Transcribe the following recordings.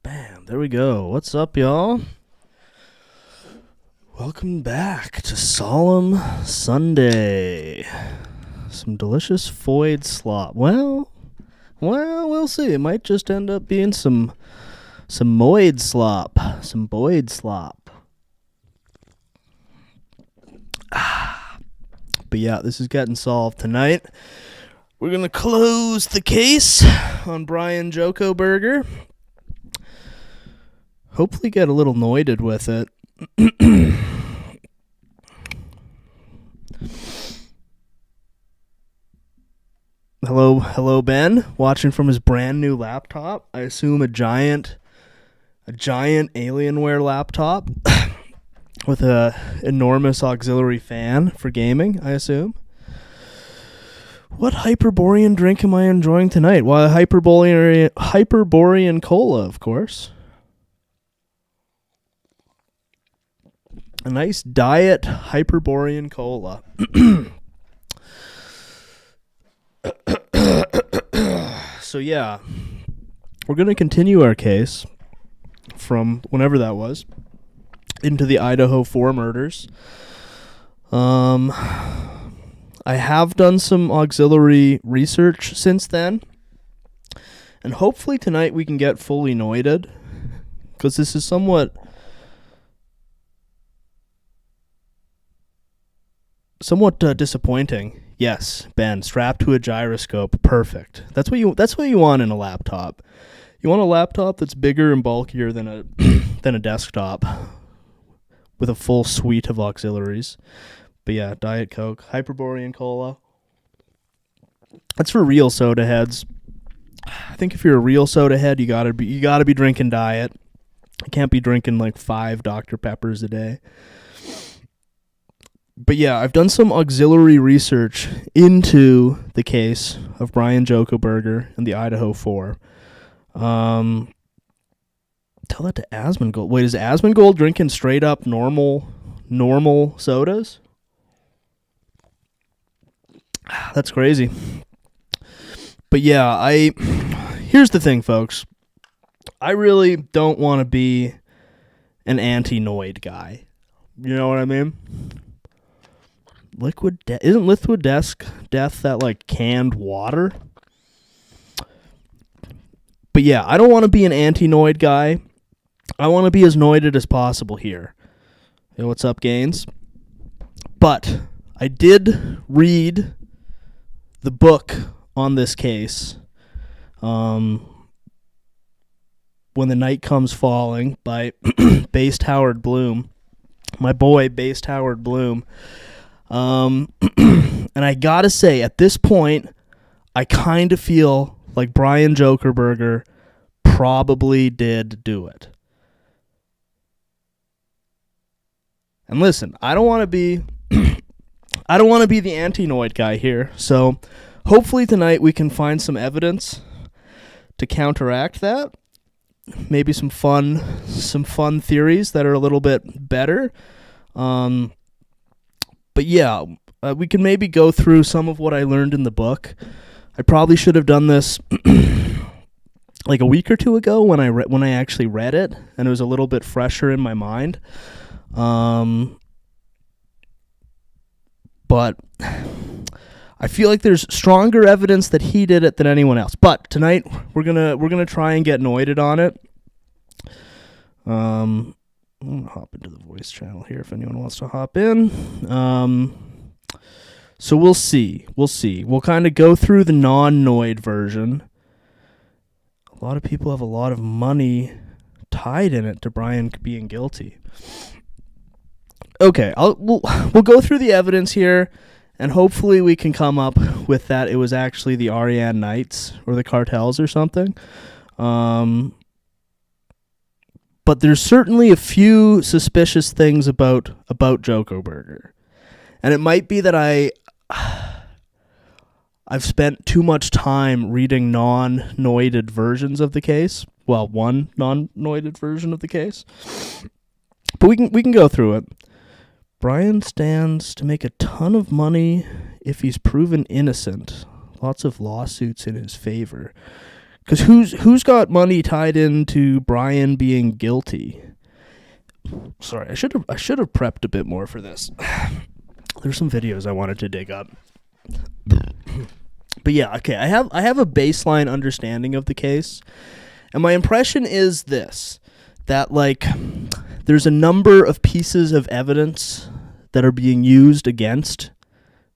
Bam, there we go. What's up, y'all? Welcome back to Solemn Sunday. Some delicious foid slop. Well, we'll see. It might just end up being some moid slop. Some boyd slop. But yeah, this is getting solved tonight. We're going to close the case on Brian Joko Burger. Hopefully get a little noided with it. Hello, Ben. Watching from his brand new laptop. I assume a giant Alienware laptop with a enormous auxiliary fan for gaming, I assume. What Hyperborean drink am I enjoying tonight? Well, Hyperborean cola, of course. A nice diet Hyperborean cola. So yeah, we're going to continue our case from whenever that was into the Idaho 4 murders. I have done some auxiliary research since then, and hopefully tonight we can get fully noided, because this is somewhat disappointing, Yes, Ben, strapped to a gyroscope. Perfect. That's what you want in a laptop. You want a laptop that's bigger and bulkier than a than a desktop with a full suite of auxiliaries. But yeah, Diet Coke, Hyperborean Cola. That's for real soda heads. I think if you're a real soda head, you gotta be drinking Diet. You can't be drinking like 5 Dr. Peppers a day. But yeah, I've done some auxiliary research into the case of Brian Jokerberger and the Idaho 4. Tell that to Asmongold. Wait, is Asmongold drinking straight up normal sodas? That's crazy. But yeah, here's the thing, folks. I really don't want to be an anti-noid guy. You know what I mean? Isn't liquid death that like canned water? But yeah, I don't want to be an anti-noid guy. I want to be as noided as possible here. Hey, what's up, Gaines? But I did read the book on this case, When the Night Comes Falling by Based Howard Bloom. My boy, Based Howard Bloom. And I gotta say, at this point, I kind of feel like Brian Jokerberger probably did do it. And listen, I don't want to be the anti-noid guy here. So hopefully tonight we can find some evidence to counteract that. Maybe some fun theories that are a little bit better. But yeah, we can maybe go through some of what I learned in the book. I probably should have done this like a week or two ago when I actually read it, and it was a little bit fresher in my mind. But I feel like there's stronger evidence that he did it than anyone else. But tonight we're gonna try and get noided on it. I'm gonna hop into the voice channel here if anyone wants to hop in. So we'll see. We'll kind of go through the non-noid version. A lot of people have a lot of money tied in it to Brian being guilty. Okay, we'll go through the evidence here, and hopefully we can come up with that it was actually the Aryan Knights or the cartels or something. But there's certainly a few suspicious things about Jokerberger. And it might be that I've spent too much time reading non-noided versions of the case. Well, one non-noided version of the case. But we can go through it. Brian stands to make a ton of money if he's proven innocent. Lots of lawsuits in his favor. Because who's got money tied into Brian being guilty? Sorry, I should have prepped a bit more for this. There's some videos I wanted to dig up. But yeah, okay, I have a baseline understanding of the case. And my impression is this, that like there's a number of pieces of evidence that are being used against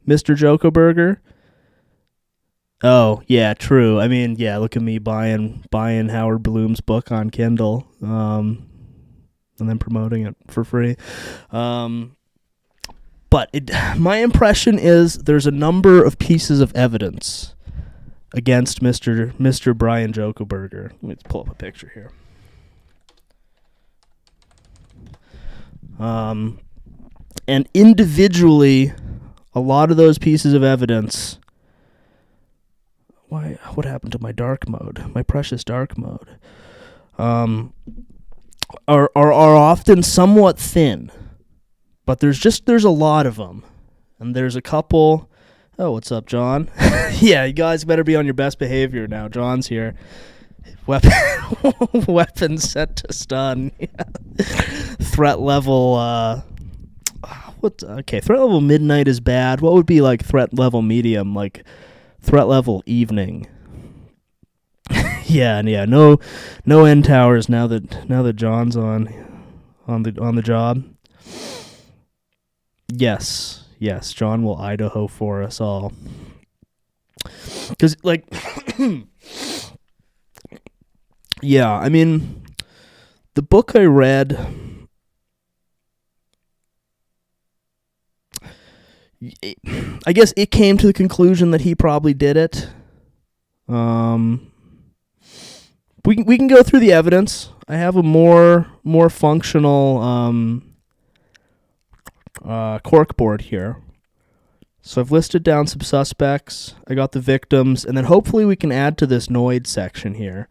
Mr. Jokerberger. Oh, yeah, true. I mean, yeah, look at me buying Howard Bloom's book on Kindle, and then promoting it for free. But my impression is there's a number of pieces of evidence against Mr. Brian Jokerberger. Let me pull up a picture here. And individually, a lot of those pieces of evidence. What happened to my dark mode? My precious dark mode. Are often somewhat thin, but there's a lot of them, and there's a couple. Oh, what's up, John? Yeah, you guys better be on your best behavior now. John's here. Weapon set to stun. Threat level. Threat level midnight is bad. What would be like threat level medium? Like threat level evening. Yeah. No end towers now that John's on the job. Yes. Yes, John will Idaho for us all. Because, like, yeah, I mean, the book I read, I guess it came to the conclusion that he probably did it. We can go through the evidence. I have a more functional cork board here. So I've listed down some suspects. I got the victims, and then hopefully we can add to this noid section here.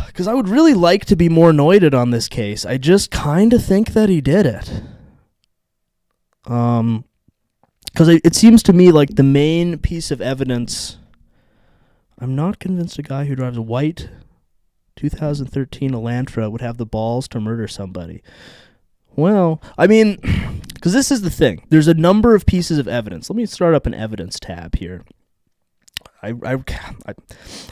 Because I would really like to be more noided on this case. I just kind of think that he did it. Because it seems to me like the main piece of evidence... I'm not convinced a guy who drives a white 2013 Elantra would have the balls to murder somebody. Well, I mean, because this is the thing. There's a number of pieces of evidence. Let me start up an evidence tab here. I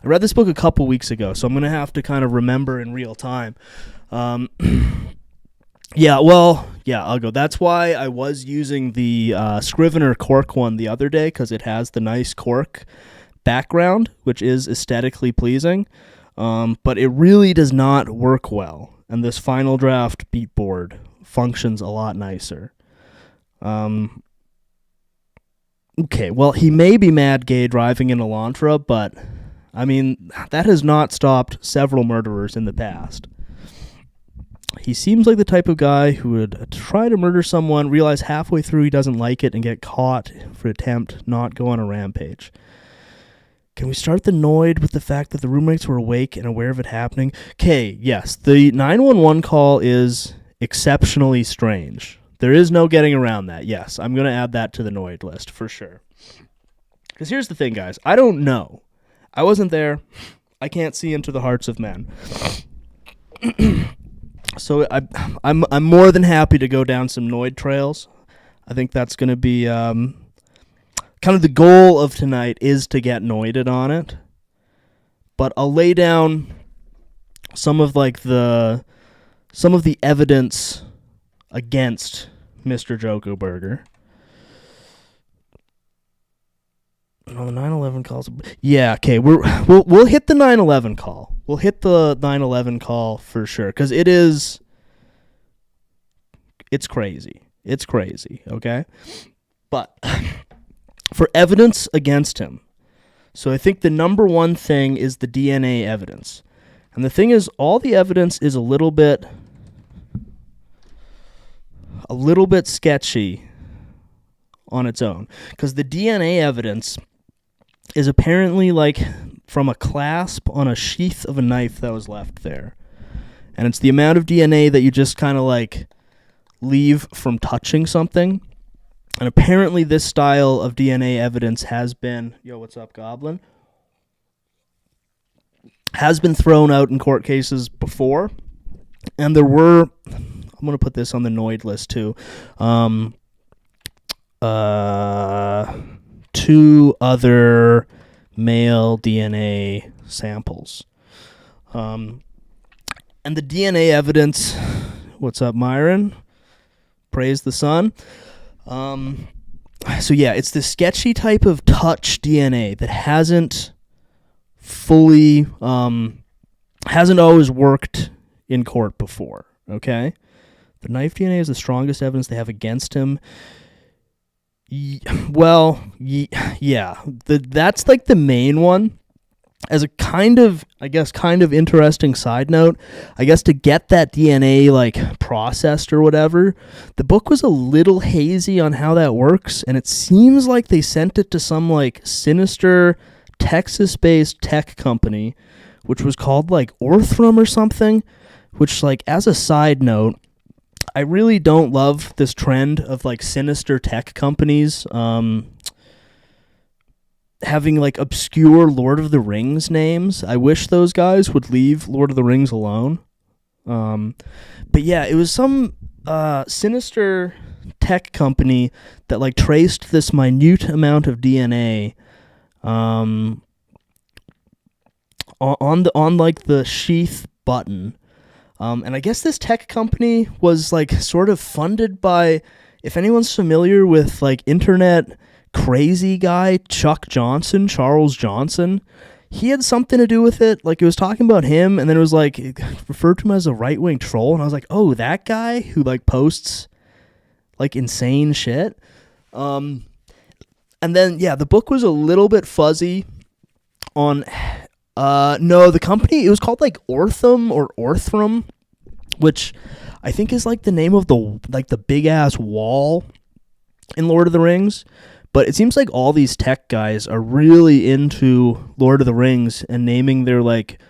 read this book a couple weeks ago, so I'm going to have to kind of remember in real time. I'll go. That's why I was using the Scrivener cork one the other day, because it has the nice cork background, which is aesthetically pleasing, but it really does not work well. And this Final Draft beat board functions a lot nicer. Okay, well, he may be mad gay driving an Elantra, but, I mean, that has not stopped several murderers in the past. He seems like the type of guy who would try to murder someone, realize halfway through he doesn't like it, and get caught for attempt, not go on a rampage. Can we start the noid with the fact that the roommates were awake and aware of it happening? Okay, yes, the 911 call is exceptionally strange. There is no getting around that. Yes, I'm going to add that to the noid list for sure. Because here's the thing, guys. I don't know. I wasn't there. I can't see into the hearts of men. So I'm more than happy to go down some noid trails. I think that's going to be kind of the goal of tonight is to get noided on it. But I'll lay down some of the evidence against Mr. Joko Burger. Oh, the 911 calls. Yeah, okay. We'll hit the 911 call. We'll hit the 911 call for sure, because it's crazy. It's crazy, okay? But for evidence against him, so I think the number one thing is the DNA evidence. And the thing is, all the evidence is a little bit sketchy on its own, because the DNA evidence is apparently like from a clasp on a sheath of a knife that was left there. And it's the amount of DNA that you just kind of like leave from touching something. And apparently this style of DNA evidence has been, yo, what's up, Goblin? Has been thrown out in court cases before. And there were, I'm going to put this on the noid list too, 2 other male DNA samples. And the DNA evidence, what's up, Myron? Praise the sun. So yeah, it's this sketchy type of touch DNA that hasn't fully, hasn't always worked in court before, okay? The knife DNA is the strongest evidence they have against him. That's like the main one. As a kind of interesting side note, I guess to get that DNA like processed or whatever, the book was a little hazy on how that works, and it seems like they sent it to some like sinister Texas-based tech company, which was called like Orthrum or something, which, like, as a side note, I really don't love this trend of like sinister tech companies having like obscure Lord of the Rings names. I wish those guys would leave Lord of the Rings alone. But yeah, it was some sinister tech company that like traced this minute amount of DNA on like the sheath button. And I guess this tech company was like sort of funded by if anyone's familiar with like internet crazy guy Charles Johnson, he had something to do with it. Like, it was talking about him, and then it was like it referred to him as a right-wing troll, and I was like, oh, that guy who like posts like insane shit. And then the book was a little bit fuzzy on the company. It was called like Orthrum, which I think is like the name of the big ass wall in Lord of the Rings. But it seems like all these tech guys are really into Lord of the Rings and naming their like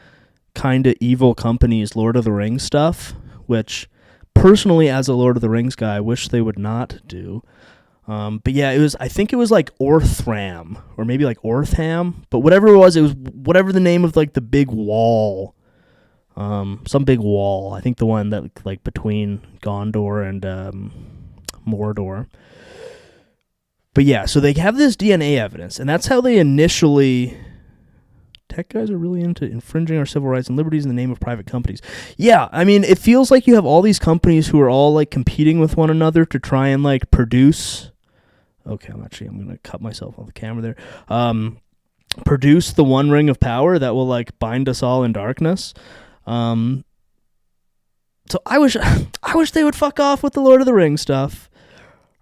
kind of evil companies Lord of the Rings stuff, which personally, as a Lord of the Rings guy, I wish they would not do. But yeah, I think it was like Orthram or maybe like Ortham, but whatever it was whatever the name of like the big wall, some big wall. I think the one that like between Gondor and Mordor. But yeah, so they have this DNA evidence, and that's how they initially... Tech guys are really into infringing our civil rights and liberties in the name of private companies. Yeah, I mean, it feels like you have all these companies who are all like competing with one another to try and like produce... Okay, I'm going to cut myself off the camera there. Produce the one ring of power that will like bind us all in darkness. So I wish they would fuck off with the Lord of the Rings stuff.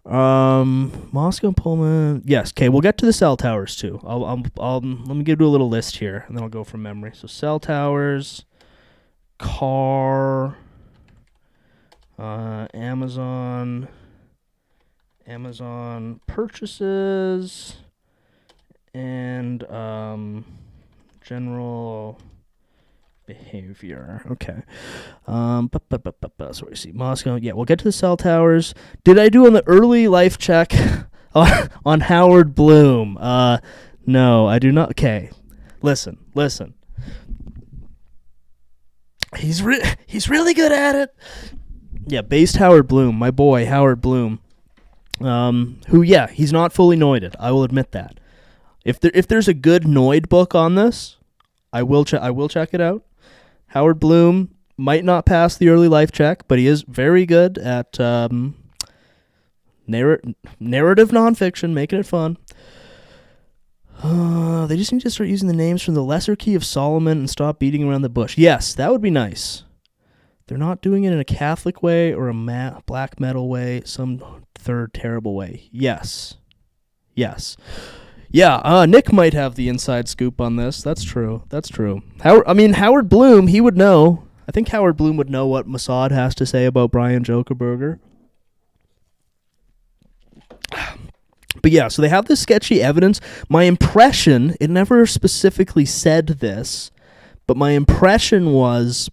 Moscow, Pullman. Yes. Okay. We'll get to the cell towers too. Let me do a little list here, and then I'll go from memory. So cell towers, car, Amazon purchases, and general behavior. Okay. So we see Moscow. Yeah, we'll get to the cell towers. Did I do on the early life check on Howard Bloom? No, I do not. Okay. Listen. He's really good at it. Yeah, based Howard Bloom, my boy Howard Bloom. Who he's not fully noided. I will admit that. If there's a good noid book on this, I will check it out. Howard Bloom might not pass the early life check, but he is very good at narrative nonfiction, making it fun. They just need to start using the names from the Lesser Key of Solomon and stop beating around the bush. Yes, that would be nice. They're not doing it in a Catholic way or a black metal way, some third terrible way. Yes. Yeah, Nick might have the inside scoop on this. That's true. Howard Bloom, he would know. I think Howard Bloom would know what Mossad has to say about Brian Jokerberger. But yeah, so they have this sketchy evidence. My impression, it never specifically said this, but my impression was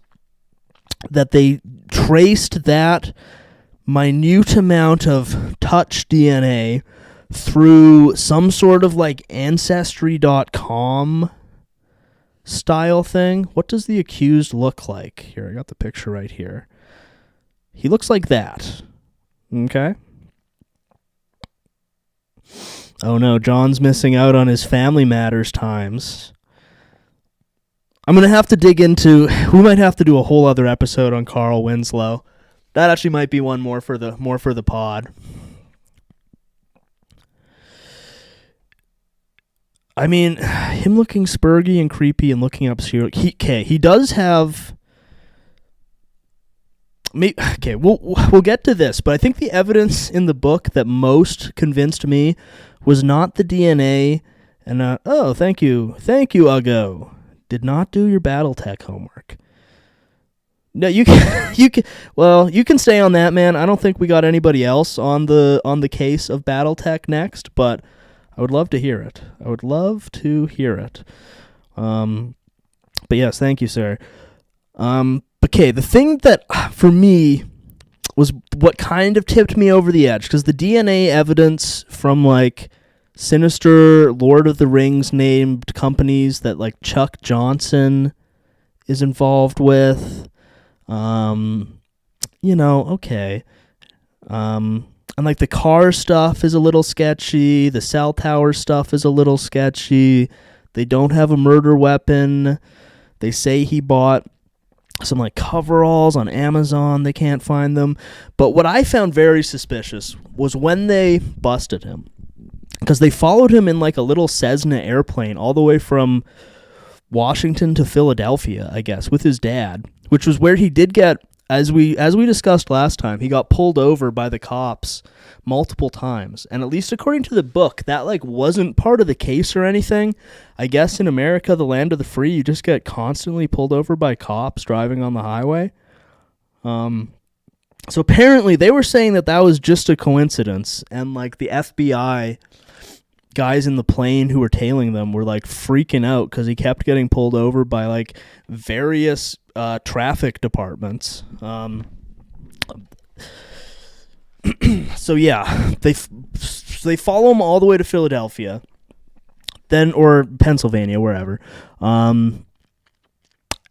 that they traced that minute amount of touch DNA through some sort of like Ancestry.com style thing. What does the accused look like? Here, I got the picture right here. He looks like that. Okay. Oh no, John's missing out on his Family Matters times. I'm going to have to dig into... We might have to do a whole other episode on Carl Winslow. That actually might be one more for the pod. I mean, him looking spurgy and creepy and looking up serial... He does have... Okay, we'll get to this, but I think the evidence in the book that most convinced me was not the DNA and... oh, thank you, Uggo. Did not do your BattleTech homework. No, you can you can stay on that, man. I don't think we got anybody else on the case of BattleTech next, but I would love to hear it. But yes, thank you, sir. Okay, the thing that for me was what kind of tipped me over the edge, because the DNA evidence from like sinister Lord of the Rings named companies that like Chuck Johnson is involved with, okay. And like the car stuff is a little sketchy, the cell tower stuff is a little sketchy, they don't have a murder weapon, they say he bought some like coveralls on Amazon. They can't find them. But what I found very suspicious was when they busted him, because they followed him in like a little Cessna airplane all the way from Washington to Philadelphia, I guess, with his dad, which was where he did get, as we discussed last time, he got pulled over by the cops multiple times. And at least according to the book, that like wasn't part of the case or anything. I guess in America, the land of the free, you just get constantly pulled over by cops driving on the highway. So apparently they were saying that was just a coincidence, and like the FBI guys in the plane who were tailing them were like freaking out because he kept getting pulled over by like various traffic departments. So yeah, they follow him all the way to Philadelphia, then or Pennsylvania, wherever. And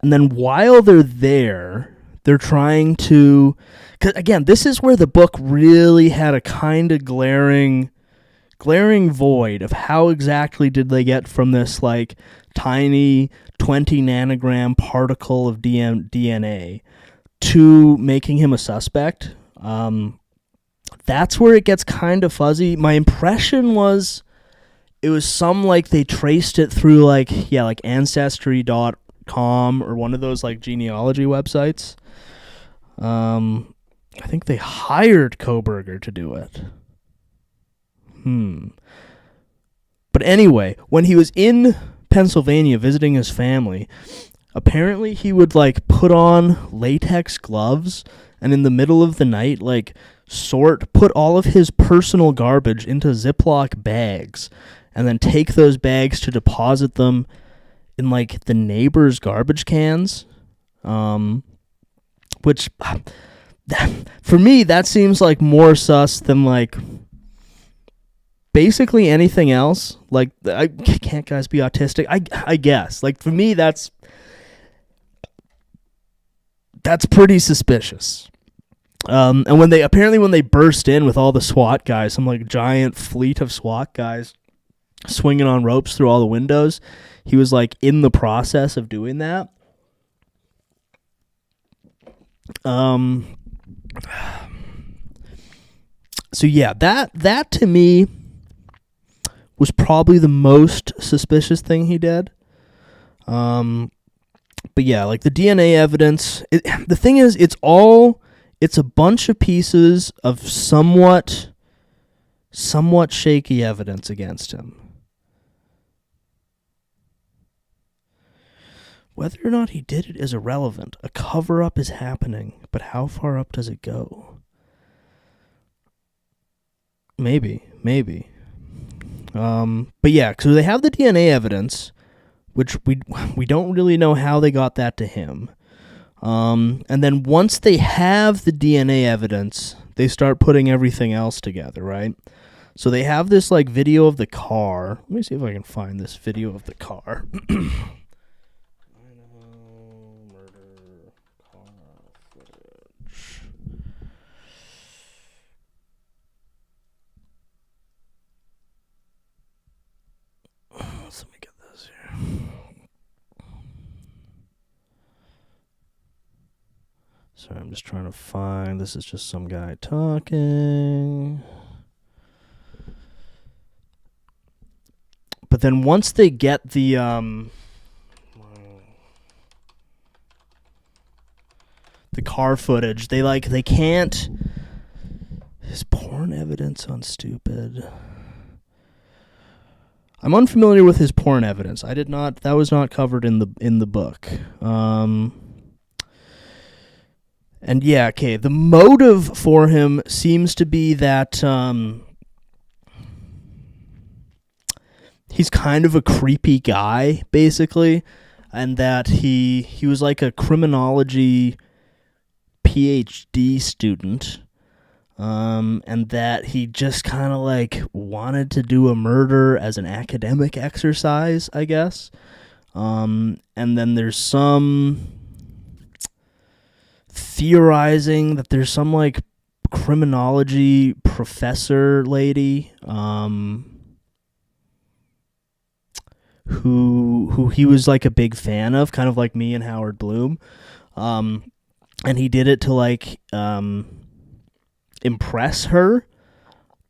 then while they're there, they're trying to, 'cause again, this is where the book really had a kind of glaring void of how exactly did they get from this like tiny 20 nanogram particle of DNA to making him a suspect. That's where it gets kind of fuzzy. My impression was it was some like they traced it through like ancestry.com or one of those like genealogy websites. I think they hired Koberger to do it. But anyway, when he was in Pennsylvania visiting his family, apparently he would like put on latex gloves and in the middle of the night like put all of his personal garbage into Ziploc bags and then take those bags to deposit them in like the neighbor's garbage cans. Which for me that seems like more sus than like basically anything else. Like, can't guys be autistic? I guess. Like, for me, that's pretty suspicious. And when they burst in with all the SWAT guys, some like giant fleet of SWAT guys swinging on ropes through all the windows, he was like in the process of doing that. So yeah, that to me was probably the most suspicious thing he did. But yeah, like the DNA evidence, the thing is, it's a bunch of pieces of somewhat shaky evidence against him. Whether or not he did it is irrelevant. A cover-up is happening, but how far up does it go? Maybe. But yeah, so they have the DNA evidence, which we don't really know how they got that to him. And then once they have the DNA evidence, they start putting everything else together, right? So they have this like video of the car. Let me see if I can find this video of the car. Murder car footage. Let me get this here. Sorry, I'm just trying to find. This is just some guy talking. But then once they get the car footage, they can't. His porn evidence on stupid. I'm unfamiliar with his porn evidence. That was not covered in the book. And yeah, okay, the motive for him seems to be that he's kind of a creepy guy, basically, and that he was like a criminology PhD student, and that he just kind of like wanted to do a murder as an academic exercise, I guess. And then there's some theorizing that there's some like criminology professor lady who he was like a big fan of, kind of like me and Howard Bloom. And he did it to like impress her.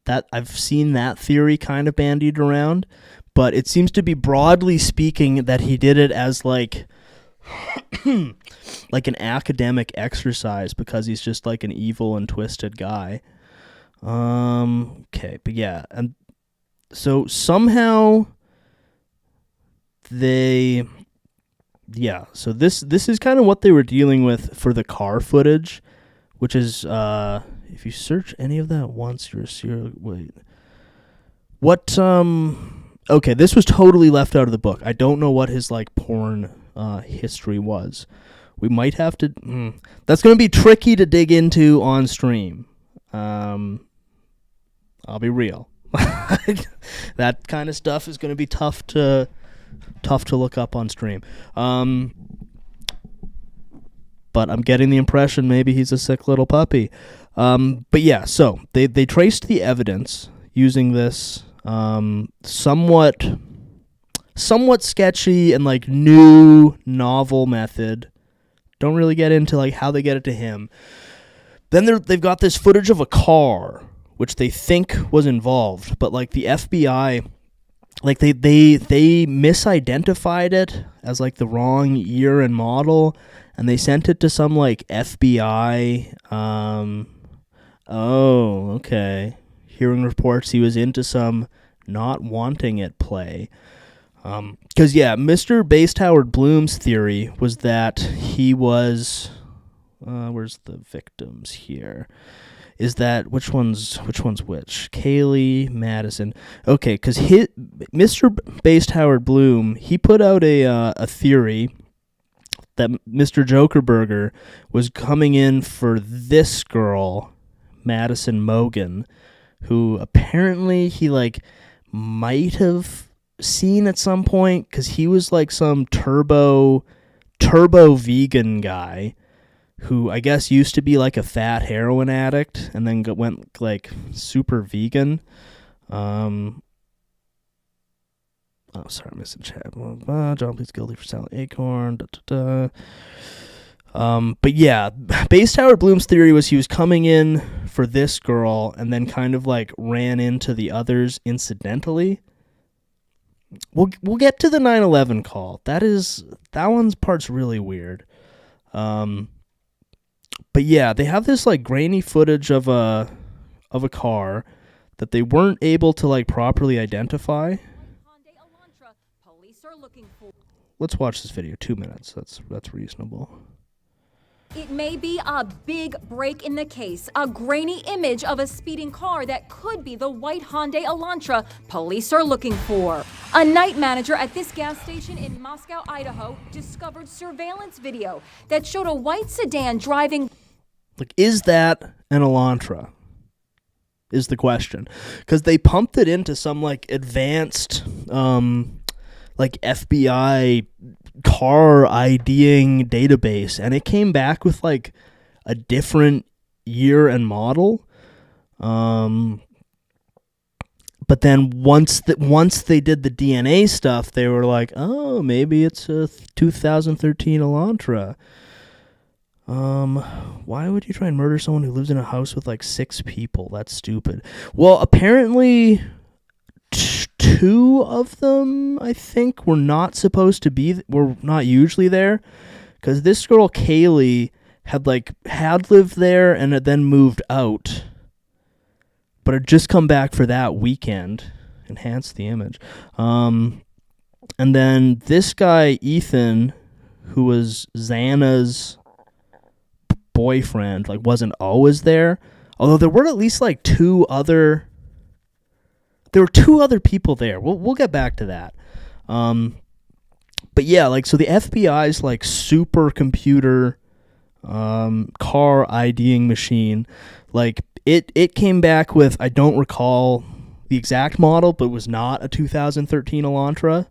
That I've seen that theory kind of bandied around, but it seems to be broadly speaking that he did it as like like an academic exercise because he's just like an evil and twisted guy. Okay, but yeah, and so somehow so this is kind of what they were dealing with for the car footage, which is if you search any of that once, you're a serial. Wait, what? Okay, this was totally left out of the book. I don't know what his like porn history was. We might have to. That's going to be tricky to dig into on stream. I'll be real. That kind of stuff is going to be tough to look up on stream. But I'm getting the impression maybe he's a sick little puppy. But yeah, so they traced the evidence using this somewhat sketchy and like new novel method. Don't really get into like how they get it to him. Then they've got this footage of a car which they think was involved, but like the FBI, like they misidentified it as like the wrong year and model, and they sent it to some like FBI. Oh, okay. Hearing reports he was into some not wanting it play. Because, yeah, Mr. Based Howard Bloom's theory was that he was... where's the victims here? Is that... Which one's which? Kaylee, Madison. Okay, because Mr. Based Howard Bloom, he put out a theory that Mr. Jokerberger was coming in for this girl, Madison Mogan, who apparently he, like, might have seen at some point, because he was like some turbo vegan guy who I guess used to be like a fat heroin addict and then went like super vegan. Oh, sorry, I'm missing chat. John pleads guilty for selling acorn. But yeah, Based Howard Bloom's theory was he was coming in for this girl and then kind of like ran into the others incidentally. We'll get to the 9/11 call. That one's part's really weird. But yeah, they have this like grainy footage of a car that they weren't able to like properly identify. Let's watch this video. 2 minutes. That's reasonable. It may be a big break in the case, a grainy image of a speeding car that could be the white Hyundai Elantra police are looking for. A night manager at this gas station in Moscow, Idaho, discovered surveillance video that showed a white sedan driving. Like, is that an Elantra? Is the question. Because they pumped it into some, like, advanced, like, FBI car IDing database, and it came back with like a different year and model. But then once they did the DNA stuff, they were like, oh, maybe it's a 2013 Elantra. Why would you try and murder someone who lives in a house with like 6 people? That's stupid. Well, apparently 2 of them, I think, were not usually there, because this girl Kaylee had lived there and had then moved out, but had just come back for that weekend. Enhance the image. And then this guy Ethan, who was Xana's boyfriend, like wasn't always there, although there were at least like 2 other. There were 2 other people there. We'll get back to that. But yeah, like, so the FBI's like supercomputer car IDing machine, like it came back with, I don't recall the exact model, but it was not a 2013 Elantra.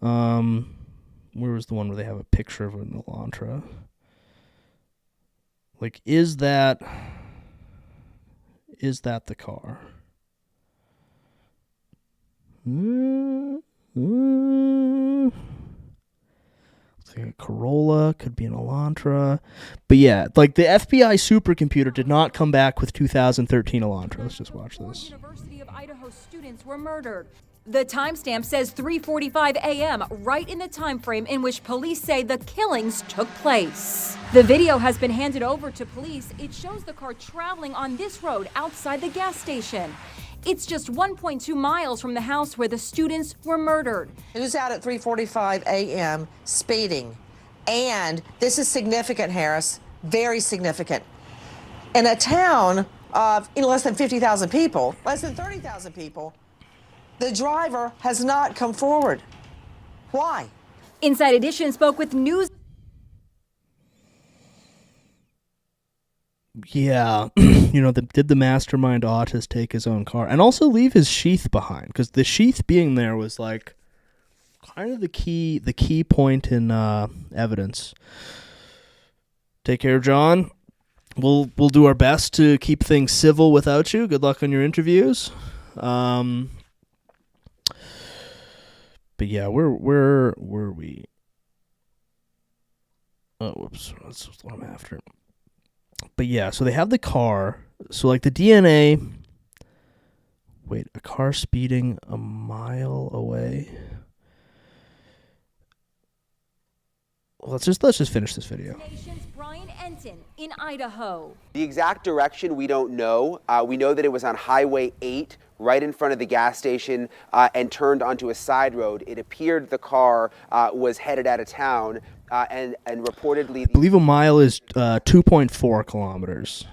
Where was the one where they have a picture of an Elantra? Like, is that the car? Looks like a Corolla, could be an Elantra. But yeah, like the FBI supercomputer did not come back with 2013 Elantra. Let's just watch this. University of Idaho students were murdered. The timestamp says 3:45 a.m., right in the time frame in which police say the killings took place. The video has been handed over to police. It shows the car traveling on this road outside the gas station. It's just 1.2 miles from the house where the students were murdered. Who's out at 3:45 a.m. speeding? And this is significant, Harris, very significant. In a town of less than 50,000 people, less than 30,000 people, the driver has not come forward. Why? Inside Edition spoke with news. Yeah, did the mastermind autist take his own car and also leave his sheath behind? Because the sheath being there was like kind of the key point in evidence. Take care, John. We'll do our best to keep things civil without you. Good luck on your interviews. But yeah, where were we? Oh, whoops. That's what I'm after. But yeah, so they have the car. So like the DNA. Wait, a car speeding a mile away. Let's just finish this video. Nation's Brian Enton in Idaho. The exact direction we don't know. We know that it was on Highway 8, right in front of the gas station, and turned onto a side road. It appeared the car was headed out of town, and reportedly... I believe a mile is 2.4 kilometers.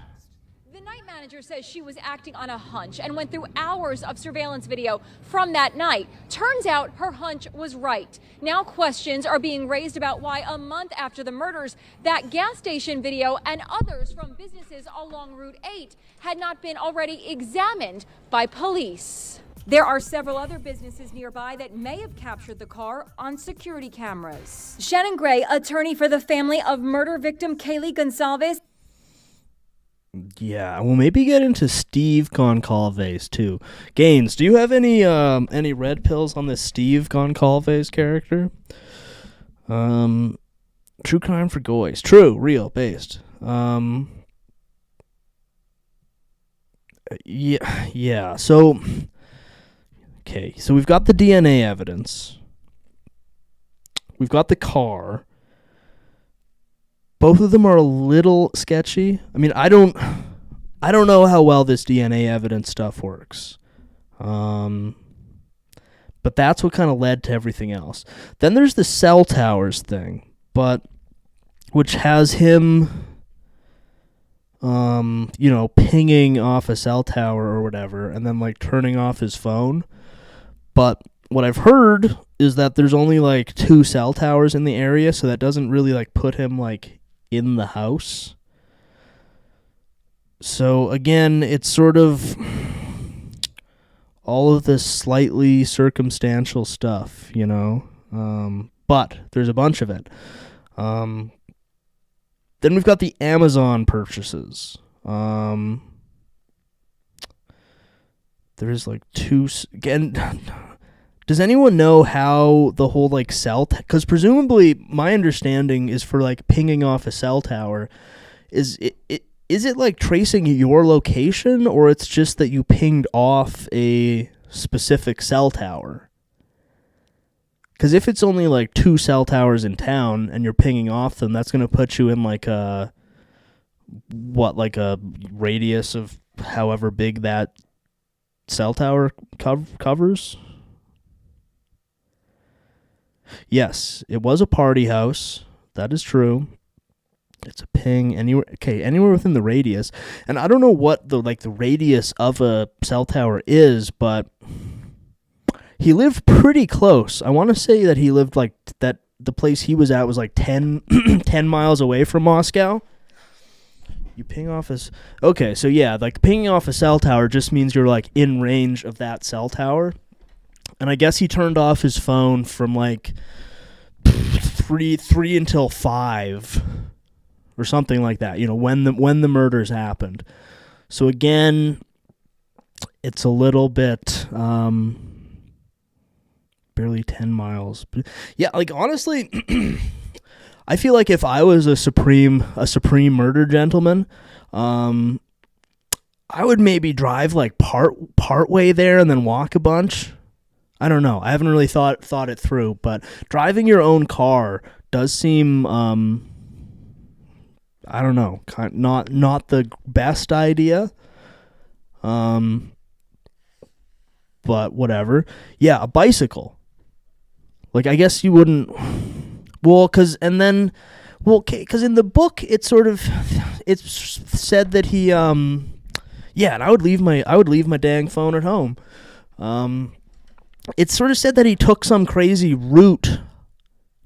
The night manager says she was acting on a hunch and went through hours of surveillance video from that night. Turns out her hunch was right. Now questions are being raised about why a month after the murders, that gas station video and others from businesses along Route 8 had not been already examined by police. There are several other businesses nearby that may have captured the car on security cameras. Shannon Gray, attorney for the family of murder victim Kaylee Gonsalves. Yeah, we'll maybe get into Steve Goncalves too. Gaines, do you have any red pills on this Steve Goncalves character? True crime for goys. True, real, based. Yeah. So, okay. So we've got the DNA evidence. We've got the car. Both of them are a little sketchy. I mean, I don't know how well this DNA evidence stuff works. But that's what kind of led to everything else. Then there's the cell towers thing, which has him pinging off a cell tower or whatever and then like turning off his phone. But what I've heard is that there's only like 2 cell towers in the area, so that doesn't really like put him like in the house. So again, it's sort of all of this slightly circumstantial stuff, but there's a bunch of it. Then we've got the Amazon purchases. There's like 2 again. Does anyone know how the whole like cell? Because presumably, my understanding is for like pinging off a cell tower. Is it like tracing your location, or it's just that you pinged off a specific cell tower? Because if it's only like 2 cell towers in town and you're pinging off them, that's going to put you in like a radius of however big that cell tower covers. Yes, it was a party house. That is true. It's a ping anywhere within the radius. And I don't know what the radius of a cell tower is, but he lived pretty close. I want to say that he lived like that. The place he was at was like 10 miles away from Moscow. You ping off his... Okay, so yeah, like pinging off a cell tower just means you're like in range of that cell tower. And I guess he turned off his phone from like 3 until 5 or something like that, when the murders happened. So again, it's a little bit barely 10 miles. But yeah, like honestly, I feel like if I was a supreme murder gentleman, I would maybe drive like part way there and then walk a bunch. I don't know. I haven't really thought it through, but driving your own car does seem I don't know, not the best idea. But whatever. Yeah, a bicycle. Like, I guess you wouldn't. Well, because in the book it's said that he yeah, and I would leave my dang phone at home. It's sort of said that he took some crazy route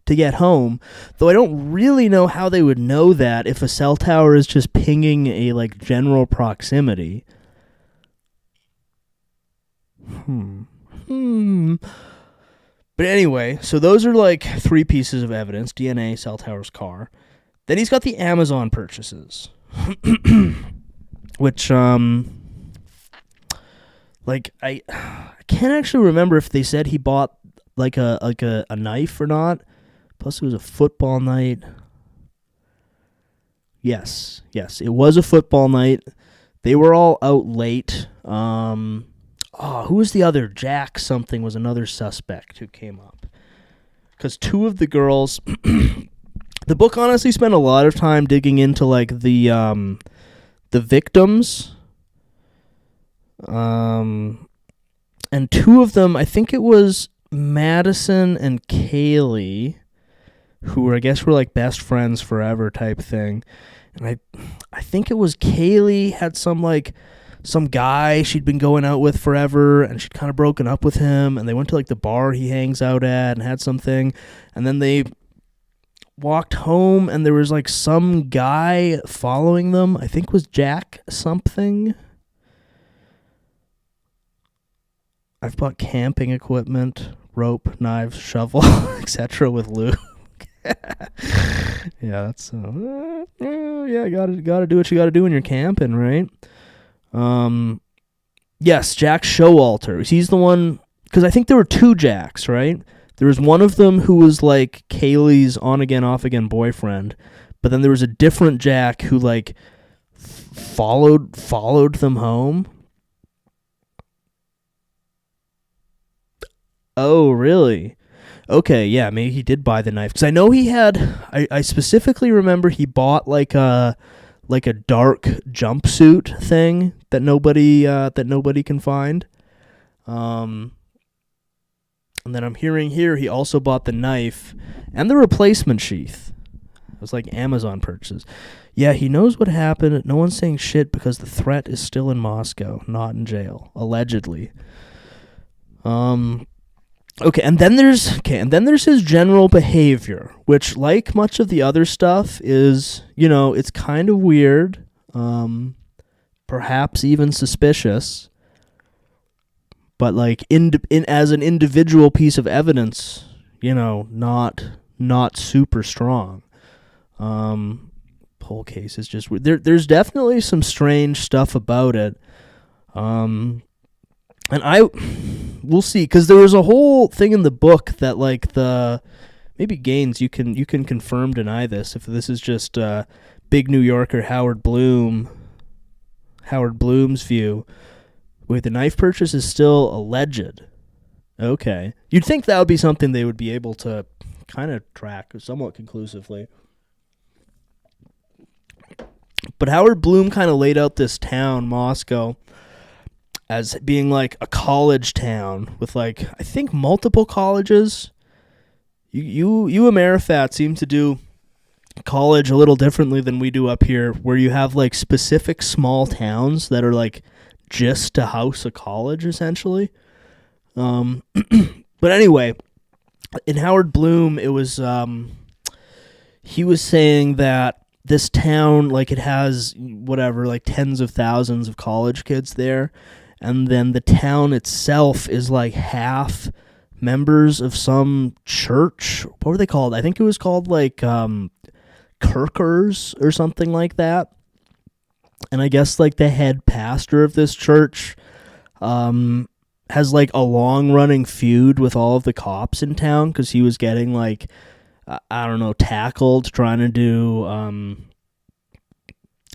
to get home, though I don't really know how they would know that if a cell tower is just pinging a like general proximity. But anyway, so those are like 3 pieces of evidence: DNA, cell tower's car. Then he's got the Amazon purchases, which like I can't actually remember if they said he bought like a knife or not. Plus, it was a football night. Yes, it was a football night. They were all out late. Who was the other? Jack something was another suspect who came up. Because 2 of the girls, the book honestly spent a lot of time digging into like the victims. And 2 of them, I think it was Madison and Kaylee, who I guess were like best friends forever type thing. And I think it was Kaylee had some guy she'd been going out with forever, and she'd kind of broken up with him, and they went to like the bar he hangs out at and had something, and then they walked home and there was like some guy following them. I think it was Jack something. I've bought camping equipment, rope, knives, shovel, etc. with Luke. Yeah, that's yeah, gotta do what you gotta do when you're camping, right? Yes, Jack Showalter. He's the one, because I think there were 2 Jacks, right? There was one of them who was like Kaylee's on again, off again boyfriend, but then there was a different Jack who like followed them home. Oh, really? Okay, yeah, maybe he did buy the knife, because I know he had. I specifically remember he bought like a dark jumpsuit thing that nobody can find. And then I'm hearing here he also bought the knife and the replacement sheath. It was like Amazon purchases. Yeah, he knows what happened. No one's saying shit because the threat is still in Moscow, not in jail, allegedly. Okay, and then there's his general behavior, which, like much of the other stuff, is, it's kind of weird, perhaps even suspicious, but like in as an individual piece of evidence, not super strong. Whole case is just weird. There's definitely some strange stuff about it. And we'll see, because there was a whole thing in the book that like maybe Gaines, you can confirm, deny this, if this is just big New Yorker Howard Bloom's view. Wait, the knife purchase is still alleged. Okay. You'd think that would be something they would be able to kind of track somewhat conclusively. But Howard Bloom kind of laid out this town, Moscow, as being like a college town with like, I think, multiple colleges. You Amerifat seem to do college a little differently than we do up here, where you have like specific small towns that are like just to house a college, essentially. But anyway, in Howard Bloom, it was he was saying that this town, like, it has whatever, like tens of thousands of college kids there. And then the town itself is like half members of some church. What were they called? I think it was called like Kirkers or something like that. And I guess like the head pastor of this church has like a long running feud with all of the cops in town, because he was getting like I don't know, tackled trying to do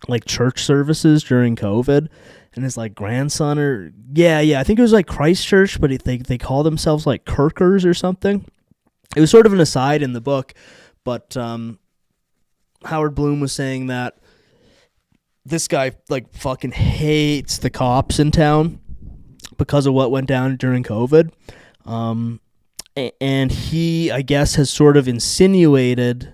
like church services during COVID, and his like grandson or I think it was like Christchurch, but they call themselves like Kirkers or something. It was sort of an aside in the book, but Howard Bloom was saying that this guy like fucking hates the cops in town because of what went down during COVID. And he, I guess, has sort of insinuated,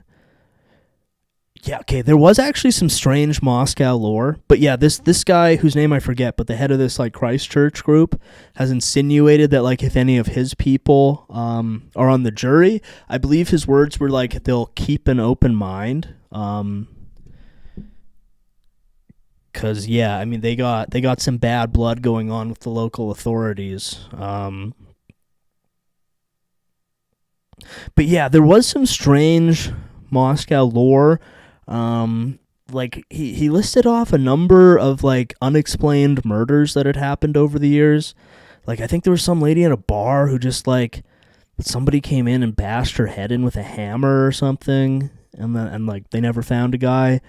there was actually some strange Moscow lore, but this guy, whose name I forget, but the head of this like Christchurch group, has insinuated that like if any of his people are on the jury, I believe his words were like they'll keep an open mind. Cause I mean they got some bad blood going on with the local authorities. But there was some strange Moscow lore. Like he listed off a number of like unexplained murders that had happened over the years. Like I think there was some lady in a bar who just like somebody came in and bashed her head in with a hammer or something, and like they never found a guy.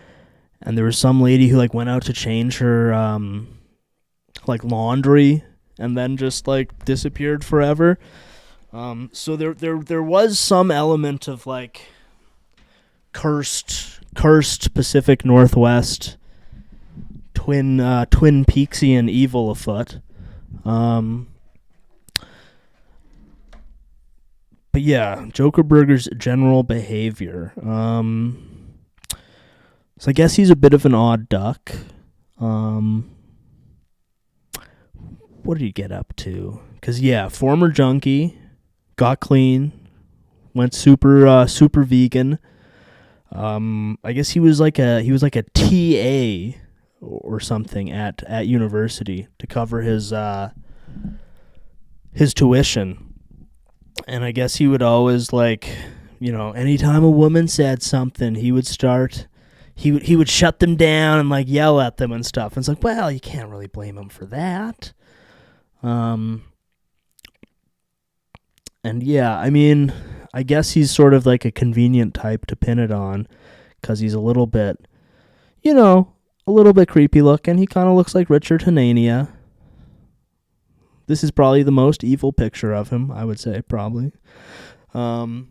And there was some lady who like went out to change her like laundry and then just like disappeared forever. So there was some element of like cursed Pacific Northwest twin Peaksian evil afoot. But Joker Burger's general behavior. So I guess he's a bit of an odd duck. What did he get up to? Because former junkie, got clean, went super vegan. I guess he was like a TA or something at university to cover his tuition. And I guess he would always like, anytime a woman said something, he would start. He would shut them down and like yell at them and stuff. And it's like, well, you can't really blame him for that. And I mean, I guess he's sort of like a convenient type to pin it on, because he's a little bit creepy looking. He kind of looks like Richard Hanania. This is probably the most evil picture of him, I would say, probably. And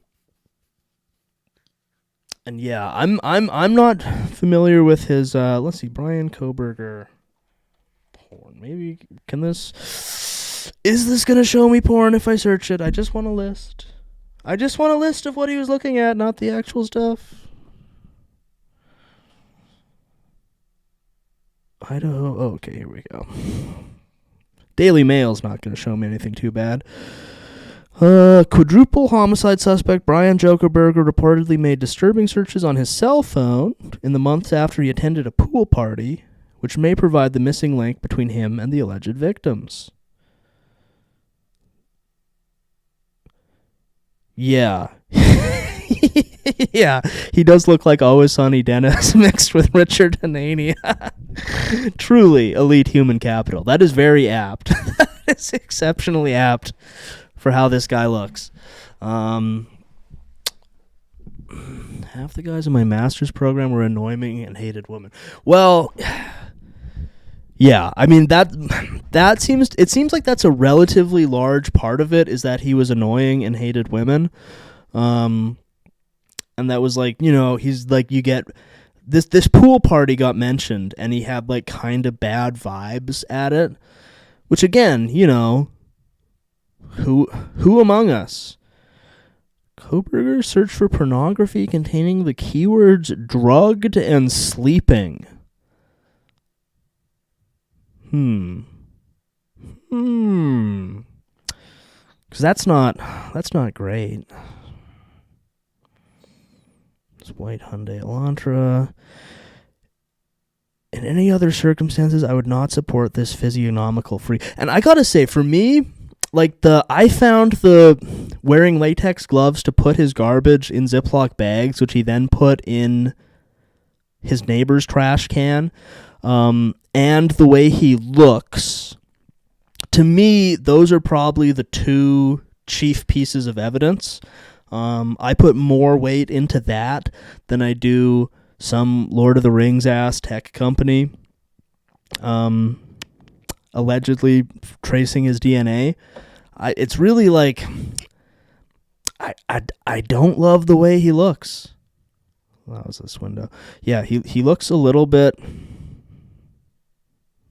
I'm not familiar with his let's see, Brian Koberger porn. Maybe is this gonna show me porn if I search it? I just want a list. Of what he was looking at, not the actual stuff. Idaho. Oh, okay, here we go. Daily Mail's not gonna show me anything too bad. Quadruple homicide suspect Brian Jokerberger reportedly made disturbing searches on his cell phone in the months after he attended a pool party, which may provide the missing link between him and the alleged victims. Yeah. He does look like Always Sunny Dennis mixed with Richard Hanania. Truly elite human capital. That is very apt. That is exceptionally apt for how this guy looks. Half the guys in my master's program were annoying and hated women. Well, I mean it seems like that's a relatively large part of it, is that he was annoying and hated women. And that was like, he's like, you get this pool party got mentioned and he had like kind of bad vibes at it, which again, who among us? Koberger searched for pornography containing the keywords drugged and sleeping. Because that's not great. It's white Hyundai Elantra. In any other circumstances, I would not support this physiognomical freak. And I gotta say, for me, like I found the wearing latex gloves to put his garbage in Ziploc bags, which he then put in his neighbor's trash can, and the way he looks, to me, those are probably the two chief pieces of evidence. I put more weight into that than I do some Lord of the Rings ass tech company allegedly tracing his DNA. It's really like I don't love the way he looks. That was this window. Yeah, he looks a little bit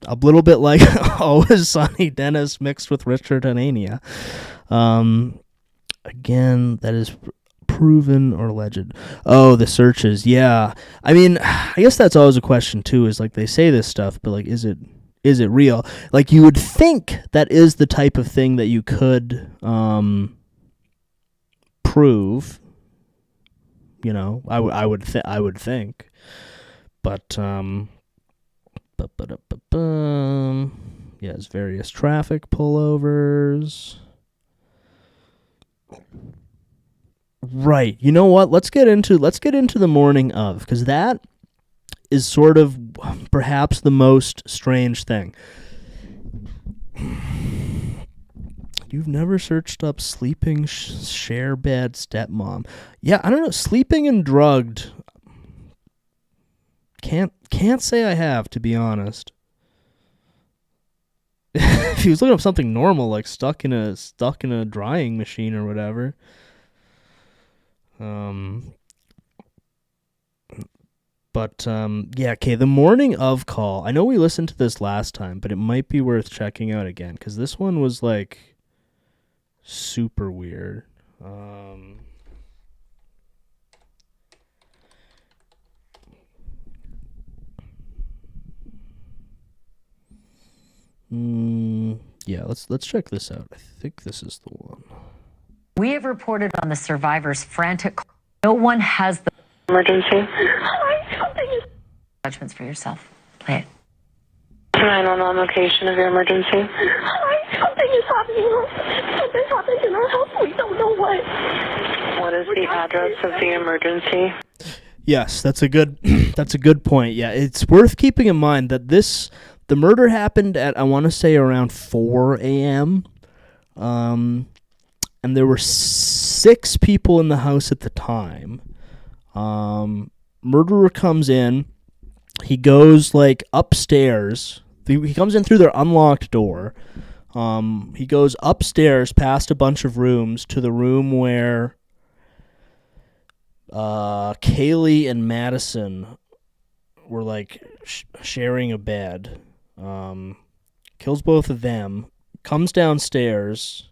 like Always Sunny Dennis mixed with Richard Anania. Again, that is proven or alleged. Oh, the searches. Yeah. I mean, I guess that's always a question too, is like they say this stuff, but like is it real? Like you would think that is the type of thing that you could prove. You know, I would think. But yes, various traffic pullovers. Right. You know what? Let's get into the morning of, because that is sort of perhaps the most strange thing. You've never searched up sleeping share bed stepmom. Yeah, I don't know. Sleeping and drugged. Can't say I have, to be honest. If he was looking up something normal, like stuck in a drying machine or whatever. Yeah, okay, the morning of call. I know we listened to this last time, but it might be worth checking out again, because this one was, like, super weird. Yeah, let's check this out. I think this is the one. We have reported on the survivors' frantic. No one has the emergency. Judgments for yourself. Play it. 911 location of your emergency. Something is happening. Something's happening in our house. We don't know what. What is the address of the emergency? Yes, that's a good point. Yeah, it's worth keeping in mind that the murder happened at, I want to say, around 4 a.m. And there were 6 people in the house at the time. Murderer comes in. He goes, like, upstairs. He comes in through their unlocked door. He goes upstairs past a bunch of rooms to the room where Kaylee and Madison were, like, sharing a bed. Kills both of them. Comes downstairs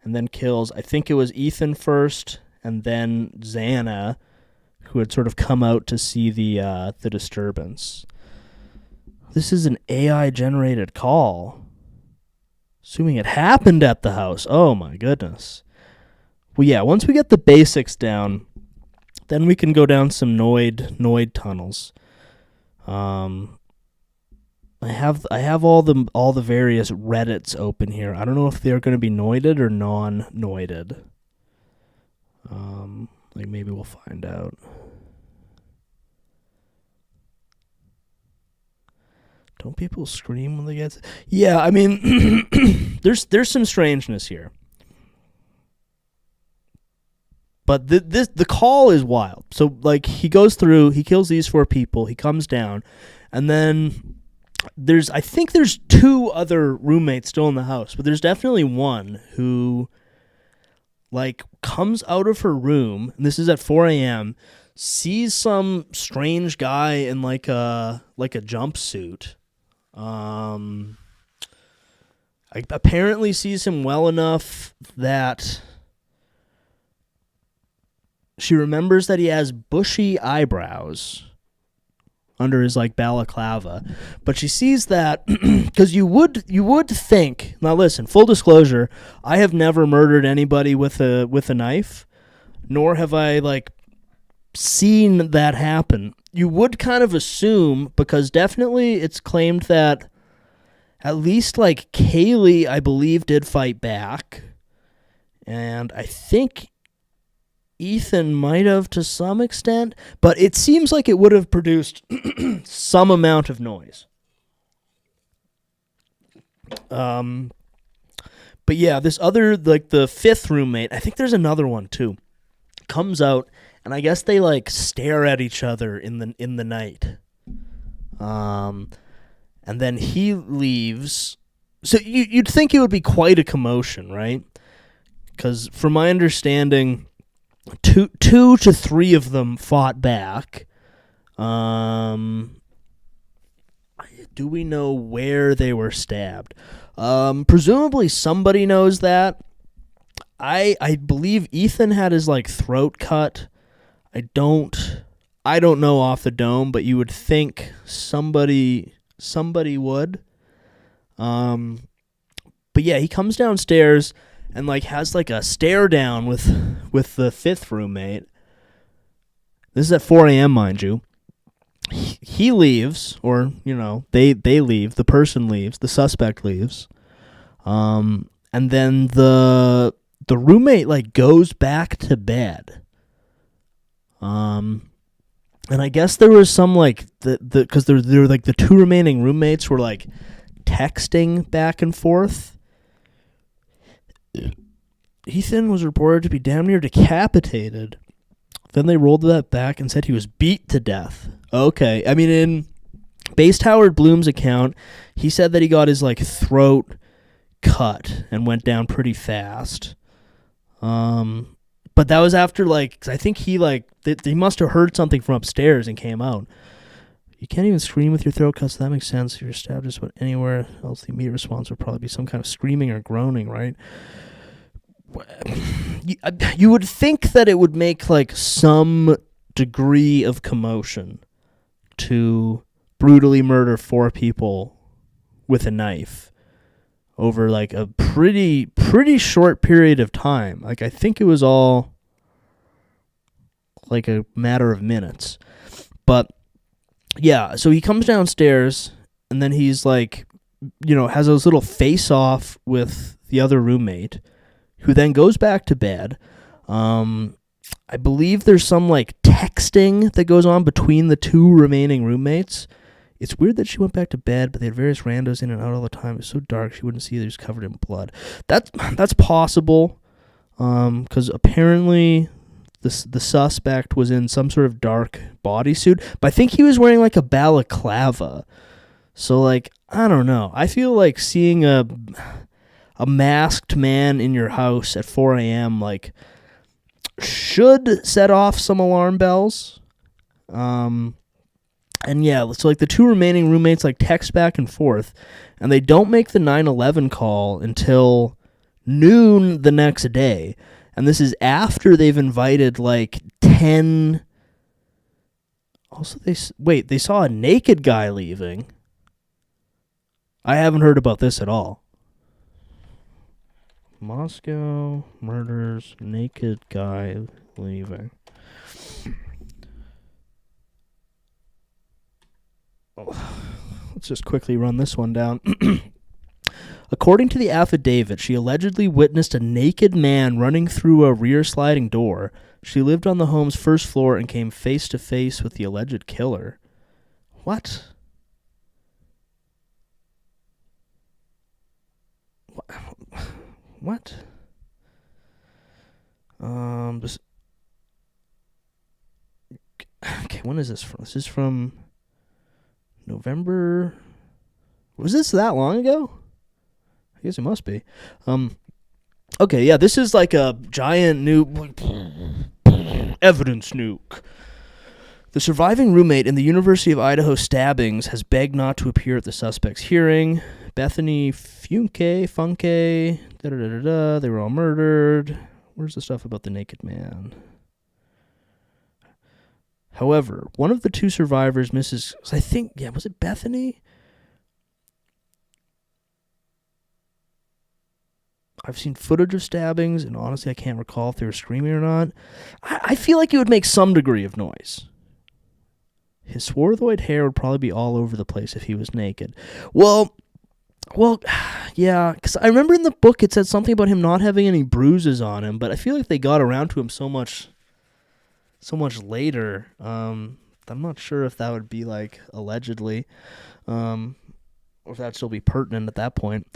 and then kills, I think it was Ethan first and then Xana, who had sort of come out to see the disturbance. This is an AI-generated call. Assuming it happened at the house. Oh my goodness. Well, yeah, once we get the basics down, then we can go down some noid tunnels. I have all the various Reddits open here. I don't know if they're going to be noided or non-noided. Like maybe we'll find out. Don't people scream when they get? Yeah, I mean, there's some strangeness here. But the call is wild. So like he goes through, he kills these 4 people, he comes down, and then I think there's 2 other roommates still in the house, but there's definitely one who like comes out of her room, and this is at 4 a.m., sees some strange guy in like a jumpsuit. Apparently sees him well enough that she remembers that he has bushy eyebrows under his like balaclava, but she sees that because you would think. Now listen, full disclosure, I have never murdered anybody with a knife, nor have I like seen that happen. You would kind of assume, because definitely it's claimed that at least like Kaylee, I believe, did fight back, and I think Ethan might have to some extent, but it seems like it would have produced some amount of noise. But yeah, this other, like the 5th roommate, I think there's another one too. comes out, and I guess they like stare at each other in the night. And then he leaves. So you'd think it would be quite a commotion, right? Because from my understanding, two to three of them fought back. Do we know where they were stabbed? Presumably somebody knows that. I believe Ethan had his like throat cut. I don't know off the dome, but you would think somebody would. But yeah, he comes downstairs and like has like a stare down with the fifth roommate. This is at 4 a.m., mind you. He leaves, or they leave. The person leaves. The suspect leaves. And then the roommate like goes back to bed. And I guess there was some like because there were like the two remaining roommates were like texting back and forth. Ethan was reported to be damn near decapitated. Then they rolled that back and said he was beat to death. Okay, I mean, in based Howard Bloom's account, he said that he got his like throat cut and went down pretty fast. But that was after like, 'cause I think he like he must have heard something from upstairs and came out. You can't even scream with your throat cut, so that makes sense. If you're stabbed just about anywhere else, the immediate response would probably be some kind of screaming or groaning, right? You would think that it would make like some degree of commotion to brutally murder 4 people with a knife over like a pretty short period of time. Like I think it was all like a matter of minutes. But yeah, so he comes downstairs and then he's like, has a little face off with the other roommate, who then goes back to bed. I believe there's some like texting that goes on between the 2 remaining roommates. It's weird that she went back to bed, but they had various randos in and out all the time. It was so dark she wouldn't see that he was covered in blood. That's possible, because apparently the suspect was in some sort of dark bodysuit, but I think he was wearing like a balaclava. So like, I don't know. I feel like seeing a masked man in your house at 4 a.m. like should set off some alarm bells. And yeah, so like the 2 remaining roommates like text back and forth, and they don't make the 911 call until noon the next day. And this is after they've invited like 10. Also, they saw a naked guy leaving. I haven't heard about this at all. Moscow murders naked guy leaving. Let's just quickly run this one down. According to the affidavit, she allegedly witnessed a naked man running through a rear sliding door. She lived on the home's first floor and came face to face with the alleged killer. What? What? Okay, when is this from? This is from November. Was this that long ago? I guess it must be. Okay, yeah, this is like a giant evidence nuke. The surviving roommate in the University of Idaho stabbings has begged not to appear at the suspect's hearing. Bethany Funke, they were all murdered. Where's the stuff about the naked man? However, one of the 2 survivors, was it Bethany? I've seen footage of stabbings, and honestly, I can't recall if they were screaming or not. I feel like it would make some degree of noise. His swarthoid hair would probably be all over the place if he was naked. Well, yeah, because I remember in the book it said something about him not having any bruises on him, but I feel like they got around to him so much later. I'm not sure if that would be like allegedly, or if that'd still be pertinent at that point.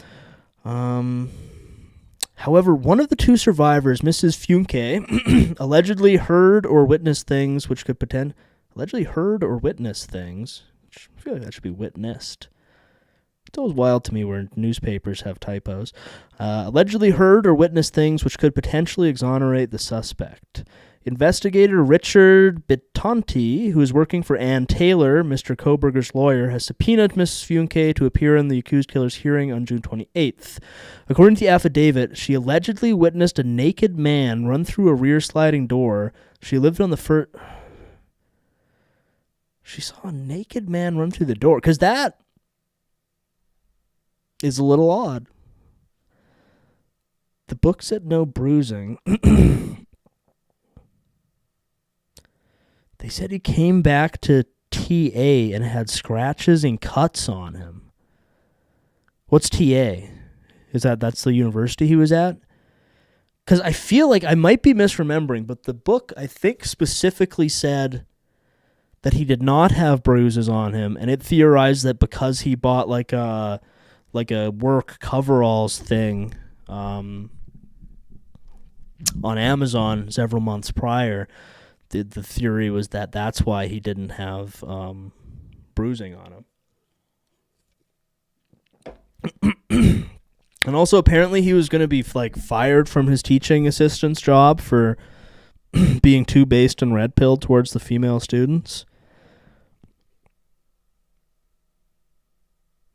However, one of the two survivors, Mrs. Funke, allegedly heard or witnessed things which could allegedly heard or witnessed things. I feel like that should be witnessed. It's always wild to me where newspapers have typos. Allegedly heard or witnessed things which could potentially exonerate the suspect. Investigator Richard Bittonti, who is working for Ann Taylor, Mr. Koberger's lawyer, has subpoenaed Mrs. Funke to appear in the accused killer's hearing on June 28th. According to the affidavit, she allegedly witnessed a naked man run through a rear sliding door. She lived on the first... She saw a naked man run through the door. Because that is a little odd. The book said no bruising. They said he came back to TA and had scratches and cuts on him. What's TA? That's the university he was at? Because I feel like I might be misremembering, but the book, I think, specifically said that he did not have bruises on him, and it theorized that because he bought like a work coveralls thing on Amazon several months prior, the theory was that that's why he didn't have bruising on him. And also apparently he was going to be like fired from his teaching assistant's job for being too based and red-pilled towards the female students.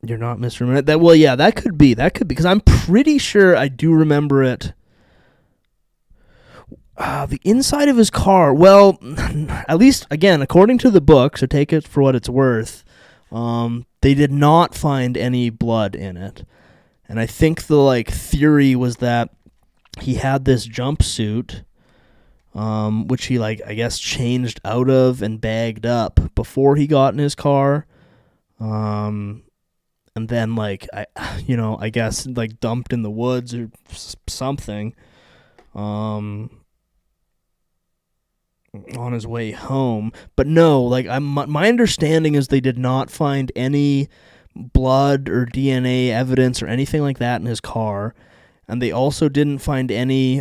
You're not misremembering that? Well, yeah, that could be, because I'm pretty sure I do remember it. The inside of his car, well, at least, again, according to the book, so take it for what it's worth, they did not find any blood in it. And I think the, theory was that he had this jumpsuit, which he, I guess, changed out of and bagged up before he got in his car. And then, I guess, dumped in the woods or something. On his way home. But no, my understanding is they did not find any blood or DNA evidence or anything like that in his car. And they also didn't find any,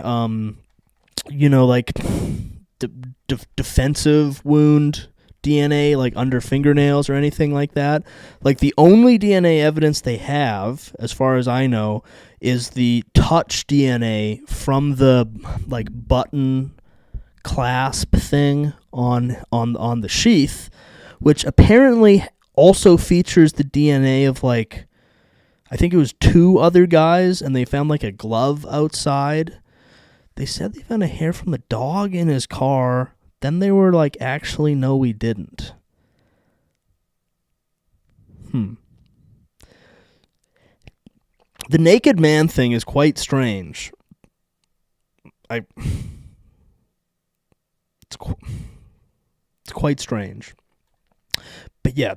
defensive wound DNA, under fingernails or anything like that. The only DNA evidence they have, as far as I know, is the touch DNA from the, button clasp thing on the sheath, which apparently also features the DNA of I think it was 2 other guys, and they found a glove outside. They said they found a hair from the dog in his car. Then they were actually, no, we didn't. The naked man thing is quite strange. It's quite strange. But yeah,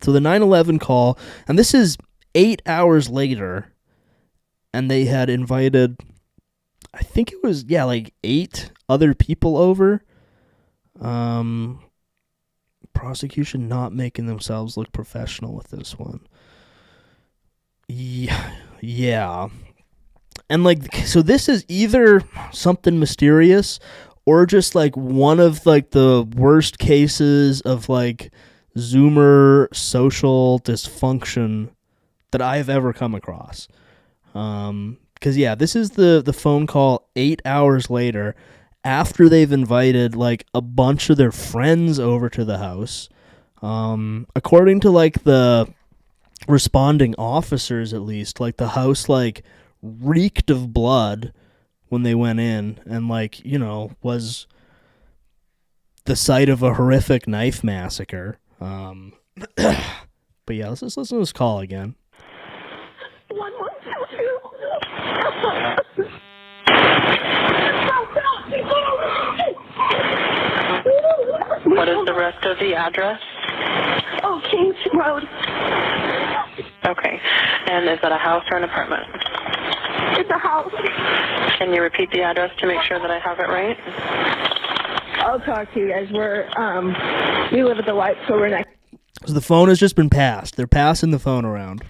so the 9/11 call, and this is 8 hours later, and they had invited, I think it was, 8 other people over. Prosecution not making themselves look professional with this one. Yeah. And so this is either something mysterious or just one of the worst cases of Zoomer social dysfunction that I've ever come across. Because this is the phone call 8 hours later after they've invited a bunch of their friends over to the house. According to the responding officers, at least, the house reeked of blood when they went in, and was the site of a horrific knife massacre. But yeah, let's just listen to this call again. 1122. What is the rest of the address? Oh, Kings Road. Okay. And is that a house or an apartment? It's a house. Can you repeat the address to make sure that I have it right? I'll talk to you guys. We live at the White, so we're next. So the phone has just been passed. They're passing the phone around.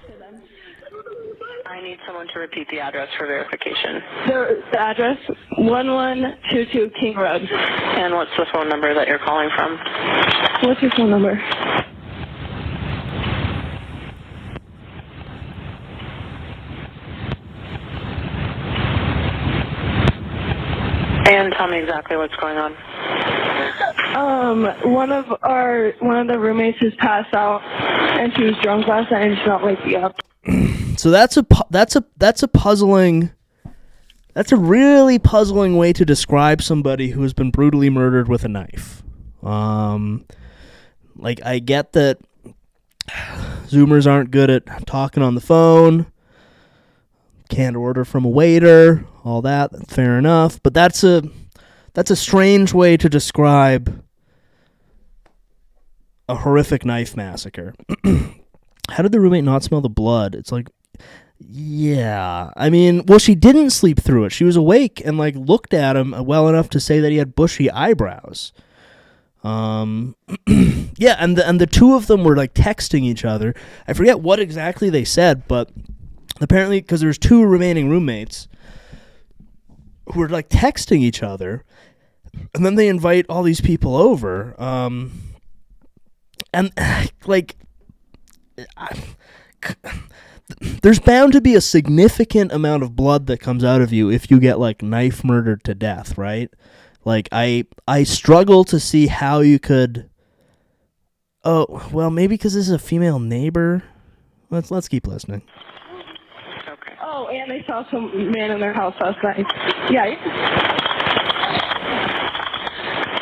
I need someone to repeat the address for verification. The address, 1122 King Road. And what's the phone number that you're calling from? What's your phone number? And tell me exactly what's going on. One of the roommates has passed out, and she was drunk last night, and she's not waking up. So that's a really puzzling way to describe somebody who has been brutally murdered with a knife. Like, I get that Zoomers aren't good at talking on the phone, can't order from a waiter, all that, fair enough. But that's a strange way to describe a horrific knife massacre. How did the roommate not smell the blood? It's like, yeah. I mean, well, she didn't sleep through it. She was awake and, like, looked at him well enough to say that he had bushy eyebrows. Yeah, and the two of them were, like, texting each other. I forget what exactly they said, but apparently, because there's two remaining roommates who were, like, texting each other, and then they invite all these people over, and, like, there's bound to be a significant amount of blood that comes out of you if you get, like, knife murdered to death, right? Like, I struggle to see how you could... Oh, well, maybe because this is a female neighbor? Let's keep listening. Okay. Oh, and they saw some man in their house last night. Yeah.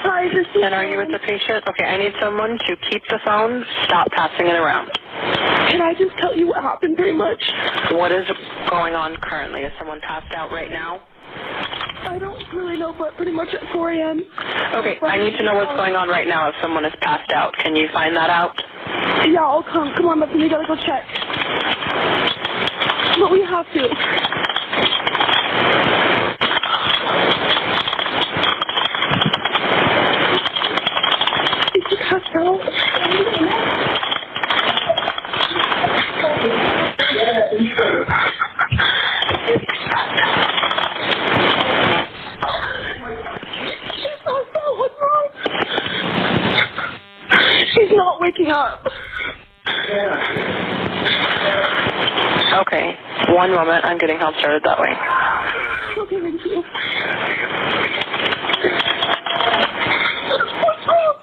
Hi, this is... And are you with the patient? Okay, I need someone to keep the phone, stop passing it around. Can I just tell you what happened pretty much? What is going on currently? Is someone passed out right now? I don't really know, but pretty much at 4 a.m. Okay, I need to know what's going on right now if someone is passed out. Can you find that out? Yeah, I'll come. Come on, but we gotta go check. But we have to. Is she passed out? What's wrong? She's not waking up. Okay, one moment. I'm getting help started that way. Okay, thank you. What's wrong?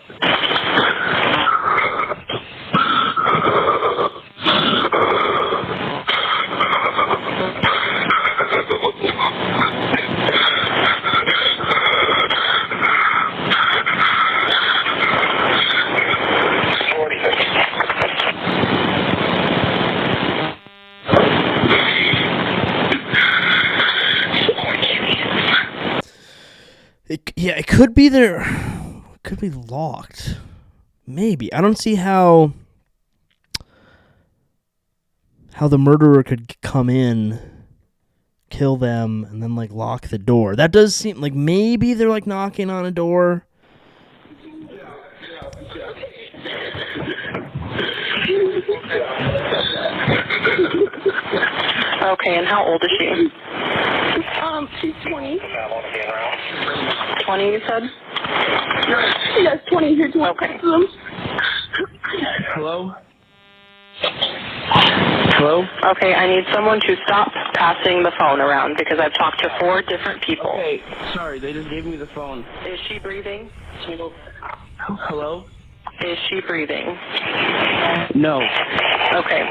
It could be there. It could be locked. Maybe. I don't see how the murderer could come in, kill them, and then, like, lock the door. That does seem like maybe they're, like, knocking on a door. Okay, and how old is she? She's 20. 20, you said? Yes, 20 here to Okay. them. Hello? Hello? Okay, I need someone to stop passing the phone around because I've talked to 4 different people. Okay, sorry, they just gave me the phone. Is she breathing? Hello? Is she breathing? No. Okay.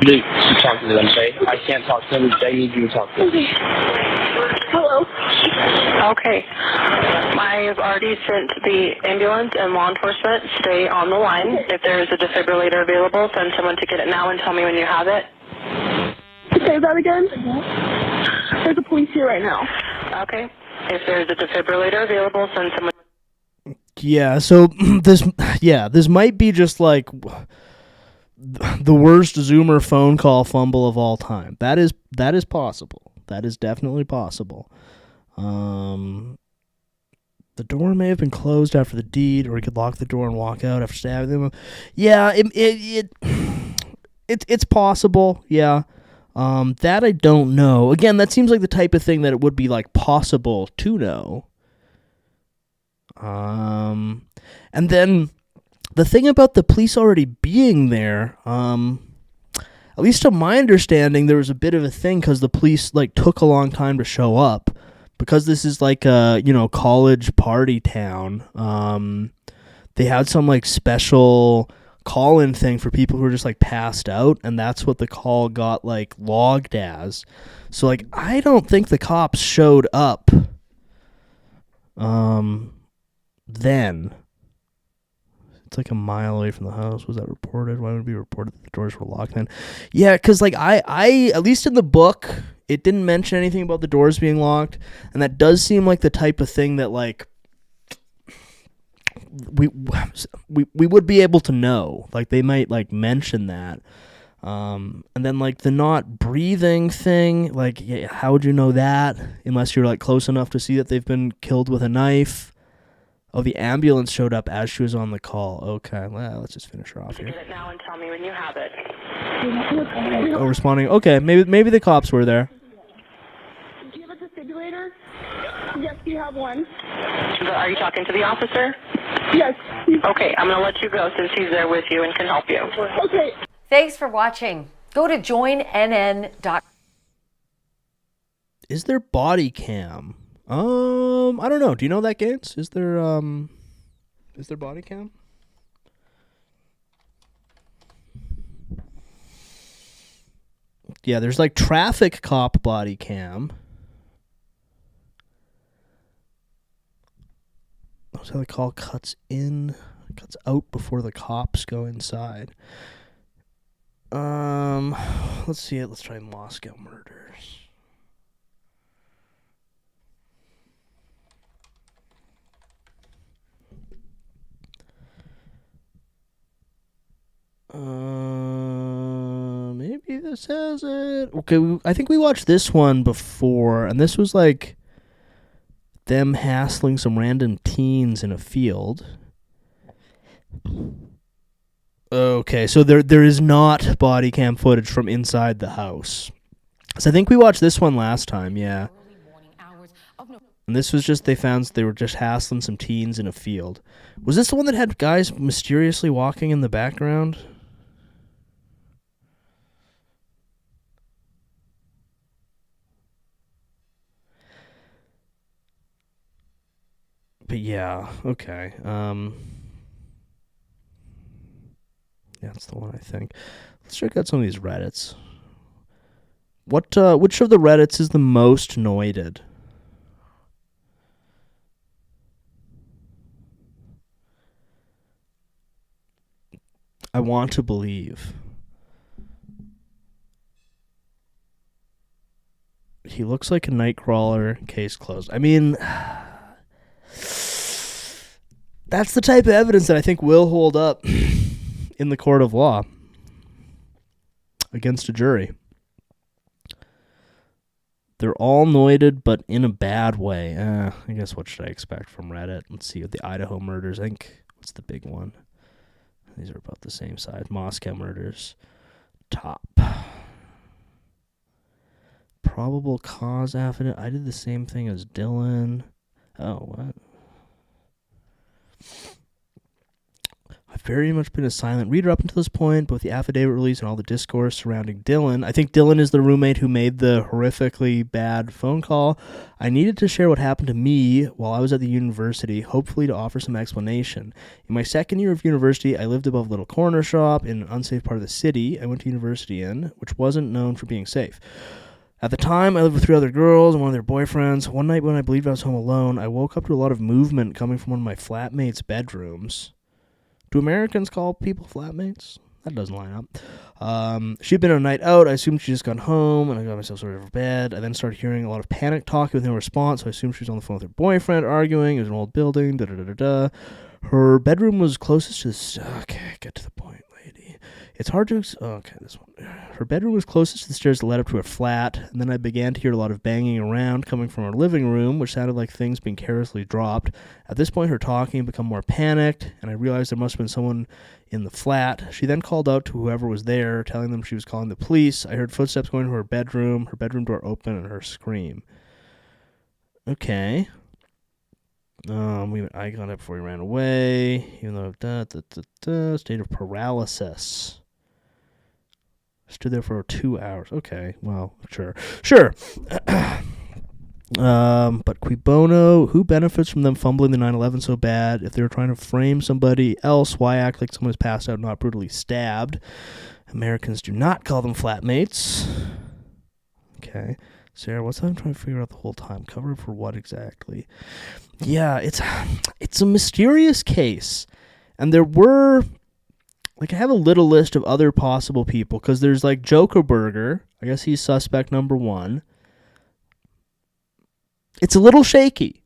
Dude, talk to them, okay? I can't talk to them. They need you to talk to them. Okay. Hello. Okay. I've already sent the ambulance and law enforcement. Stay on the line. If there is a defibrillator available, send someone to get it now and tell me when you have it. Say that again? There's a police here right now. Okay. If there's a defibrillator available, send someone. Yeah, so this might be just like the worst Zoomer phone call fumble of all time. That is possible. That is definitely possible. The door may have been closed after the deed, or he could lock the door and walk out after stabbing them. Yeah, it's possible. Yeah, that I don't know. Again, that seems like the type of thing that it would be like possible to know. And then the thing about the police already being there, at least to my understanding, there was a bit of a thing because the police like took a long time to show up. Because this is like a, college party town, they had some like special call-in thing for people who were just like passed out, and that's what the call got like logged as. So like I don't think the cops showed up then. It's like a mile away from the house. Was that reported? Why would it be reported that the doors were locked then? Yeah, because like I at least in the book, it didn't mention anything about the doors being locked, and that does seem like the type of thing that like we would be able to know. Like they might like mention that. And then like the not breathing thing, like how would you know that unless you're like close enough to see that they've been killed with a knife? Oh, the ambulance showed up as she was on the call. Okay, well, let's just finish her off here. Get it now and tell me when you have it. Oh, responding. Okay, maybe the cops were there. Do you have a defibrillator? Yes, you have one. Are you talking to the officer? Yes. Okay, I'm going to let you go since he's there with you and can help you. Okay. Thanks for watching. Go to joinnn.com. Is there body cam? I don't know. Do you know that, Gaines? Is there body cam? Yeah, there's like traffic cop body cam. Notice how the call cuts out before the cops go inside. Let's see it. Let's try Moscow murders. Maybe this has it. Okay, I think we watched this one before, and this was like them hassling some random teens in a field. Okay, so there is not body cam footage from inside the house. So I think we watched this one last time, yeah. And this was just, they were just hassling some teens in a field. Was this the one that had guys mysteriously walking in the background? But yeah, okay. Yeah, that's the one I think. Let's check out some of these Reddits. Which of the Reddits is the most noided? I want to believe. He looks like a Nightcrawler, case closed. I mean, that's the type of evidence that I think will hold up in the court of law against a jury. They're all noided, but in a bad way. I guess what should I expect from Reddit? Let's see what the Idaho murders. I think, what's the big one? These are about the same size. Moscow murders. Top. Probable cause affidavit. I did the same thing as Dylan. Oh, what? I've very much been a silent reader up until this point, but with the affidavit release and all the discourse surrounding Dylan, I think Dylan is the roommate who made the horrifically bad phone call. I needed to share what happened to me while I was at the university, hopefully to offer some explanation. In my second year of university, I lived above a little corner shop in an unsafe part of the city I went to university in, which wasn't known for being safe. At the time, I lived with 3 other girls and one of their boyfriends. One night when I believed I was home alone, I woke up to a lot of movement coming from one of my flatmates' bedrooms. Do Americans call people flatmates? That doesn't line up. She'd been on a night out. I assumed she'd just gone home, and I got myself sorted out of bed. I then started hearing a lot of panic talking with no response, so I assumed she was on the phone with her boyfriend, arguing. It was an old building, da-da-da-da-da. Her bedroom was closest to the... Okay, get to the point, lady. It's hard to... okay, this one. Her bedroom was closest to the stairs that led up to her flat, and then I began to hear a lot of banging around coming from her living room, which sounded like things being carelessly dropped. At this point, her talking became more panicked, and I realized there must have been someone in the flat. She then called out to whoever was there, telling them she was calling the police. I heard footsteps going to her bedroom door open, and her scream. Okay. I got up before he ran away, even though state of paralysis. Stood there for 2 hours. Okay, well, sure. But cui bono, who benefits from them fumbling the 9/11 so bad? If they were trying to frame somebody else, why act like someone was passed out, not brutally stabbed? Americans do not call them flatmates. Okay. Sarah, what's that I'm trying to figure out the whole time? Cover for what exactly? Yeah, it's a mysterious case. And there were... I have a little list of other possible people, because there's, Jokerberger. I guess he's suspect number 1. It's a little shaky.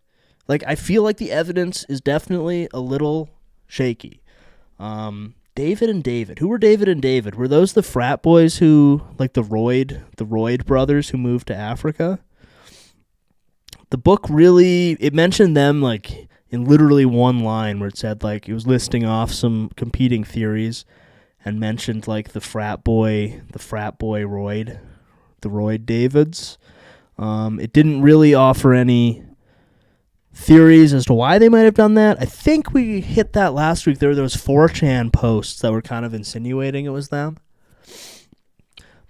I feel like the evidence is definitely a little shaky. David and David. Who were David and David? Were those the frat boys who, the Royd brothers who moved to Africa? The book really, it mentioned them, in literally one line where it said, it was listing off some competing theories and mentioned, the frat boy Royd, the Royd Davids. It didn't really offer any theories as to why they might have done that. I think we hit that last week. There were those 4chan posts that were kind of insinuating it was them.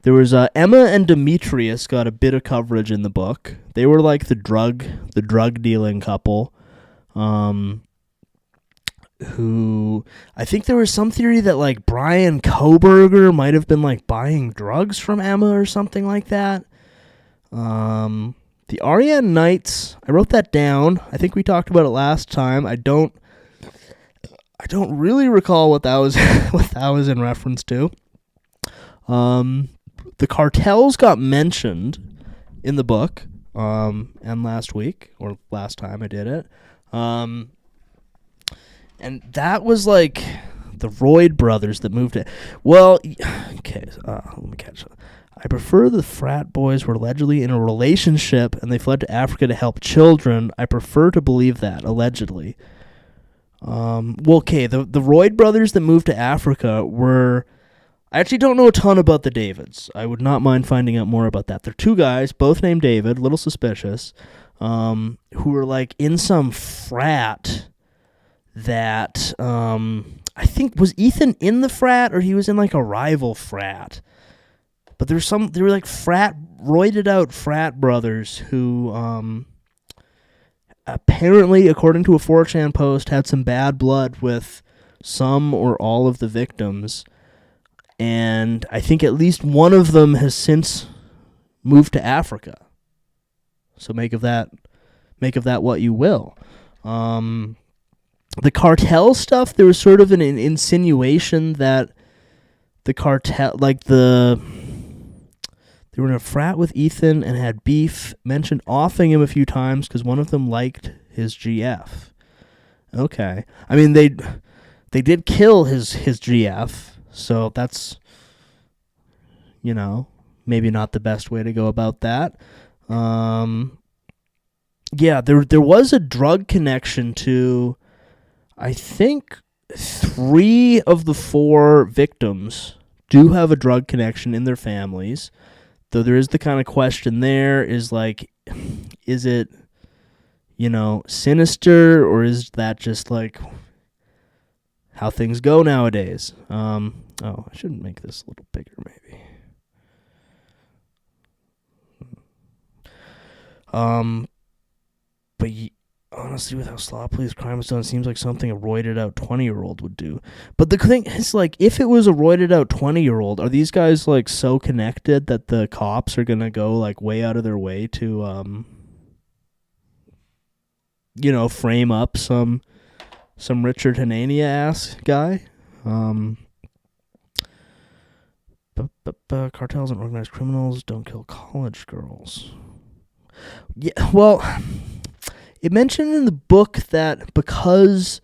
There was Emma and Demetrius got a bit of coverage in the book. They were the drug dealing couple. Who I think there was some theory that Brian Koberger might have been buying drugs from Emma or something like that. The Aryan Knights, I wrote that down. I think we talked about it last time. I don't really recall what that was what that was in reference to. The cartels got mentioned in the book, and last week or last time I did it. And that was the Royd brothers that moved it. Well, okay, let me catch up. I prefer the frat boys were allegedly in a relationship and they fled to Africa to help children. I prefer to believe that, allegedly. Well, okay, the Royd brothers that moved to Africa were... I actually don't know a ton about the Davids. I would not mind finding out more about that. They're 2 guys, both named David, a little suspicious, who were in some frat that, I think, was Ethan in the frat or he was in a rival frat? But they were roided out frat brothers who, apparently, according to a 4chan post, had some bad blood with some or all of the victims. And I think at least one of them has since moved to Africa. So make of that what you will. The cartel stuff, there was sort of an insinuation that the cartel, they were in a frat with Ethan and had beef, mentioned offing him a few times because one of them liked his GF. Okay. I mean, they did kill his GF, so that's, maybe not the best way to go about that. Yeah, there was a drug connection to, I think, 3 of the 4 victims do have a drug connection in their families. Though there is the kind of question there is is it, sinister, or is that just how things go nowadays? I shouldn't make this a little bigger, maybe. But honestly, with how sloppily this crime was done, it seems like something a roided out 20-year-old would do. But the thing is, if it was a roided out 20-year-old, are these guys so connected that the cops are gonna go way out of their way to frame up some Richard Hanania ass guy? Cartels and organized criminals don't kill college girls. Yeah, well, it mentioned in the book that because,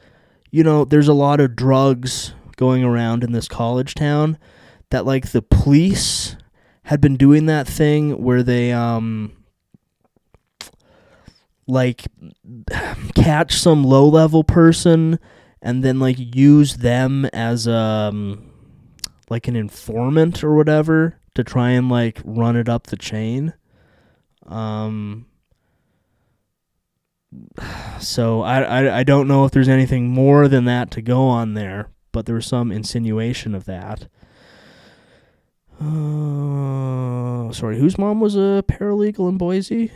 there's a lot of drugs going around in this college town, that like the police had been doing that thing where they like catch some low-level person and then like use them as like an informant or whatever to try and like run it up the chain. So I don't know if there's anything more than that to go on there, but there was some insinuation of that. Sorry, whose mom was a paralegal in Boise?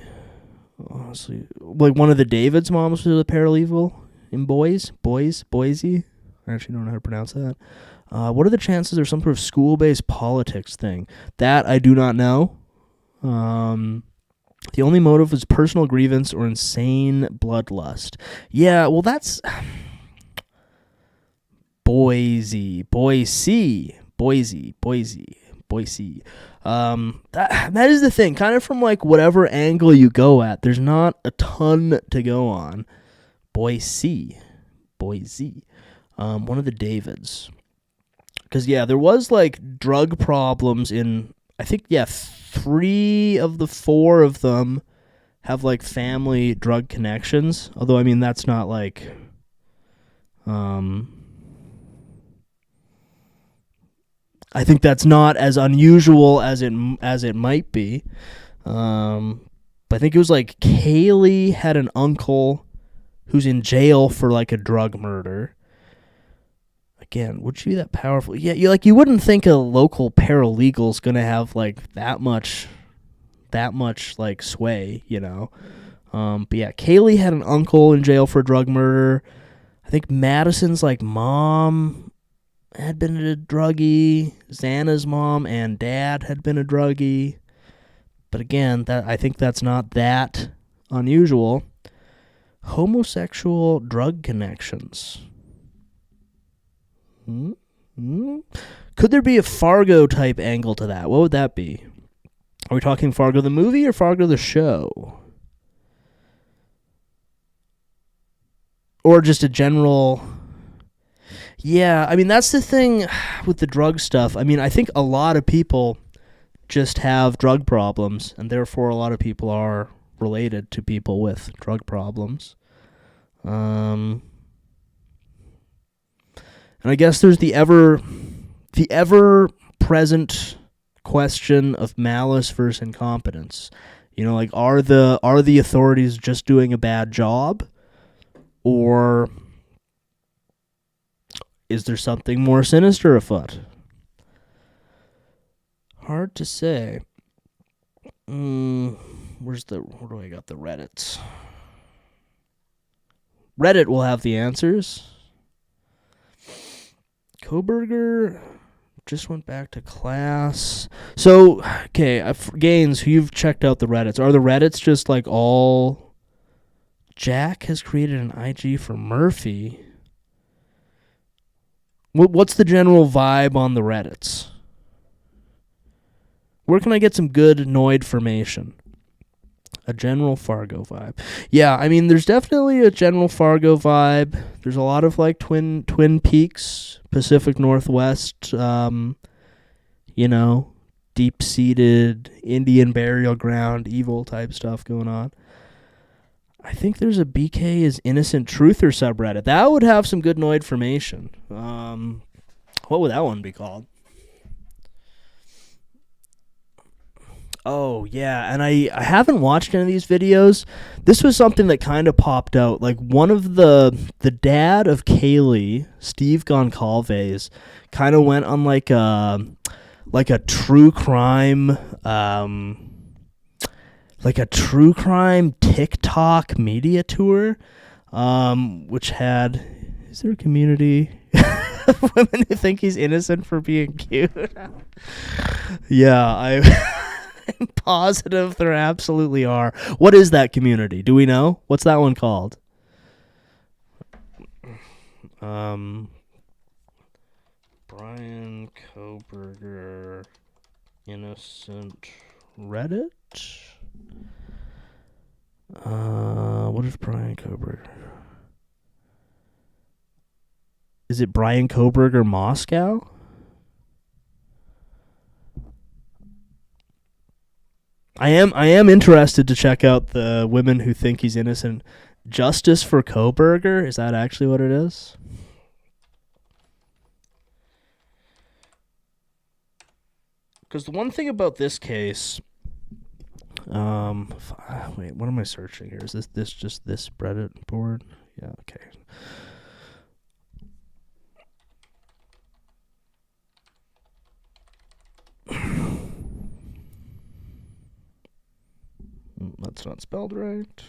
Honestly, like one of the David's moms was a paralegal in Boise. I actually don't know how to pronounce that. What are the chances there's some sort of school-based politics thing? That I do not know. The only motive was personal grievance or insane bloodlust. Yeah, well, that's Boise. That is the thing. Kind of from like whatever angle you go at, there's not a ton to go on. Boise. One of the Davids. Because yeah, there was like drug problems in, I think, 3 of the 4 of them have like family drug connections. Although, I mean, that's not like, I think that's not as unusual as it might be. But I think it was like Kaylee had an uncle who's in jail for like a drug murder. Again, would she be that powerful? Yeah, you wouldn't think a local paralegal's gonna have like that much like sway, you know. But yeah, Kaylee had an uncle in jail for a drug murder. I think Madison's like mom had been a druggie. Xana's mom and dad had been a druggie. But again, I think that's not that unusual. Homosexual drug connections. Could there be a Fargo type angle to that? What would that be? Are we talking Fargo the movie or Fargo the show? Or just a general... Yeah, I mean, that's the thing with the drug stuff. I mean, I think a lot of people just have drug problems, and therefore a lot of people are related to people with drug problems. And I guess there's the ever-present question of malice versus incompetence. You know, like, are the authorities just doing a bad job, or is there something more sinister afoot? Hard to say. Where do I got the Reddits? Reddit will have the answers. Koberger just went back to class. So, okay, Gaines, you've checked out the Reddits. Are the Reddits just like all... Jack has created an IG for Murphy. What's the general vibe on the Reddits? Where can I get some good noid formation? A general Fargo vibe. Yeah, I mean, there's definitely a general Fargo vibe. There's a lot of, like, Twin Peaks, Pacific Northwest, you know, deep-seated Indian burial ground, evil type stuff going on. I think there's a BK is Innocent Truther subreddit. That would have some good noid formation. What would that one be called? Oh, yeah, and I haven't watched any of these videos. This was something that kind of popped out. Like, one of the dad of Kaylee, Steve Goncalves, kind of went on like a true crime TikTok media tour, which had... Is there a community of women who think he's innocent for being cute? Yeah, I'm positive there absolutely are. What is that community? Do we know? What's that one called? Brian Koberger Innocent Reddit? What is Brian Koberger? Is it Brian Koberger Moscow? I am interested to check out the women who think he's innocent. Justice for Koberger? Is that actually what it is? Because the one thing about this case, wait, what am I searching here? Is this just this Reddit board? Yeah, okay. That's not spelled right.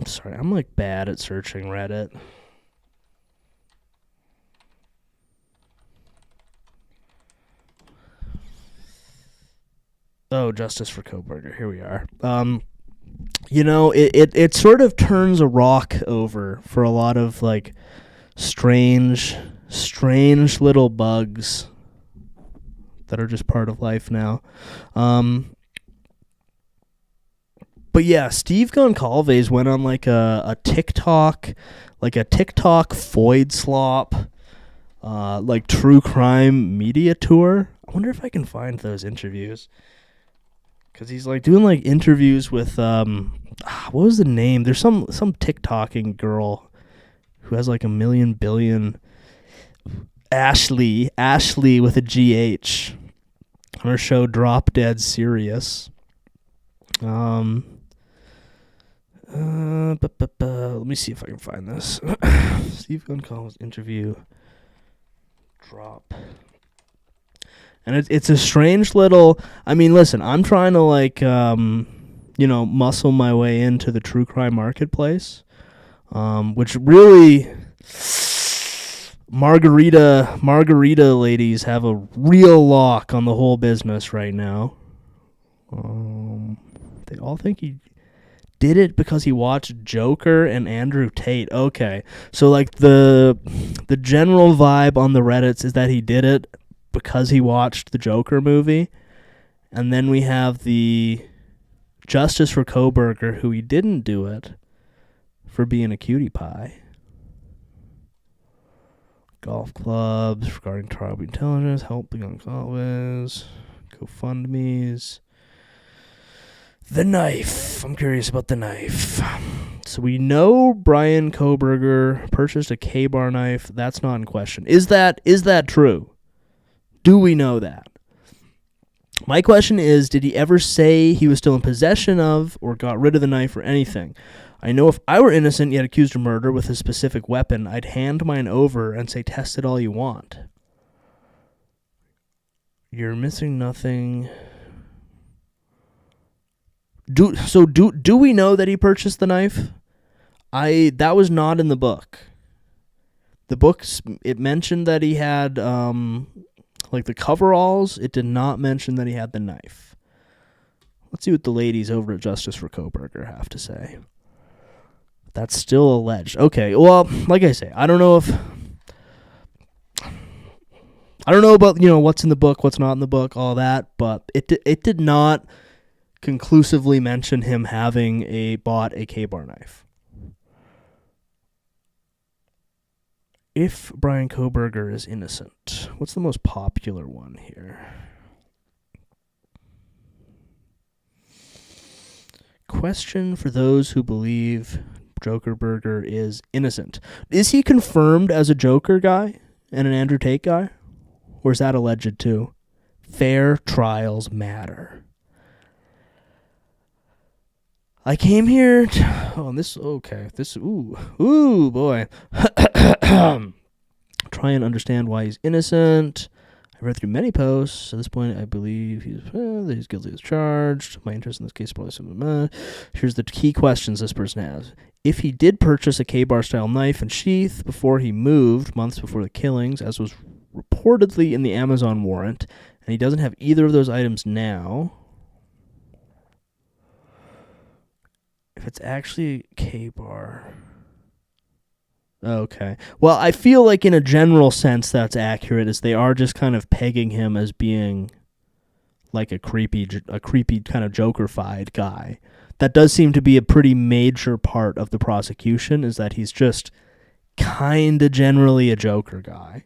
Sorry, I'm like bad at searching Reddit. Oh, Justice for Koberger. Here we are. It sort of turns a rock over for a lot of like strange little bugs that are just part of life now. But yeah, Steve Goncalves went on like a TikTok Foyd slop, like true crime media tour. I wonder if I can find those interviews. Because he's like doing like interviews with what was the name? There's some TikToking girl who has like 1 billion Ashley with a GH on her show Drop Dead Serious. Let me see if I can find this. Steve Goncalves interview drop. And it's a strange little... I mean, listen, I'm trying to, like, muscle my way into the true crime marketplace, which really... Margarita ladies have a real lock on the whole business right now. They all think he did it because he watched Joker and Andrew Tate. Okay, so, like, the general vibe on the Reddits is that he did it because he watched the Joker movie. And then we have the Justice for Koberger, who he didn't do it for being a cutie pie. Golf clubs, regarding tribal intelligence, helping on Goncalves, GoFundMes. The knife. I'm curious about the knife. So we know Brian Koberger purchased a K-bar knife. That's not in question. Is that true? Do we know that? My question is, did he ever say he was still in possession of or got rid of the knife or anything? I know if I were innocent yet accused of murder with a specific weapon, I'd hand mine over and say, test it all you want. You're missing nothing. Do we know that he purchased the knife? That was not in the book. The books, it mentioned that he had... like the coveralls, it did not mention that he had the knife. Let's see what the ladies over at Justice for Koberger have to say. That's still alleged. Okay, well, like I say, I don't know about, what's in the book, what's not in the book, all that, but it did not conclusively mention him having bought a K-bar knife. If Brian Koberger is innocent, what's the most popular one here? Question for those who believe Joker Burger is innocent. Is he confirmed as a Joker guy and an Andrew Tate guy? Or is that alleged too? Fair trials matter. I came here ooh boy. Try and understand why he's innocent. I read through many posts. At this point, I believe that he's guilty as charged. My interest in this case is probably something. Here's the key questions this person has. If he did purchase a K-bar style knife and sheath before he moved, months before the killings, as was reportedly in the Amazon warrant, and he doesn't have either of those items now, if it's actually K-bar... Okay. Well, I feel like in a general sense that's accurate, as they are just kind of pegging him as being like a creepy kind of Joker-fied guy. That does seem to be a pretty major part of the prosecution, is that he's just kind of generally a Joker guy.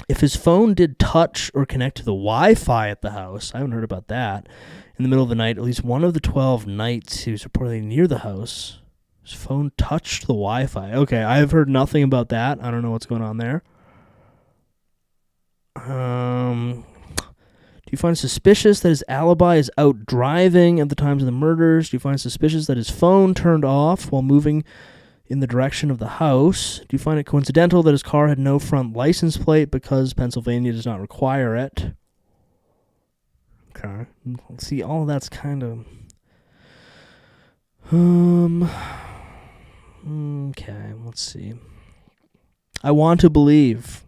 if his phone did touch or connect to the Wi-Fi at the house, I haven't heard about that, in the middle of the night, at least one of the 12 nights he was reportedly near the house, his phone touched the Wi-Fi. Okay, I have heard nothing about that. I don't know what's going on there. Do you find suspicious that his alibi is out driving at the times of the murders? Do you find suspicious that his phone turned off while moving in the direction of the house? Do you find it coincidental that his car had no front license plate because Pennsylvania does not require it? Okay. See, all of that's kind of... Okay, let's see. I want to believe...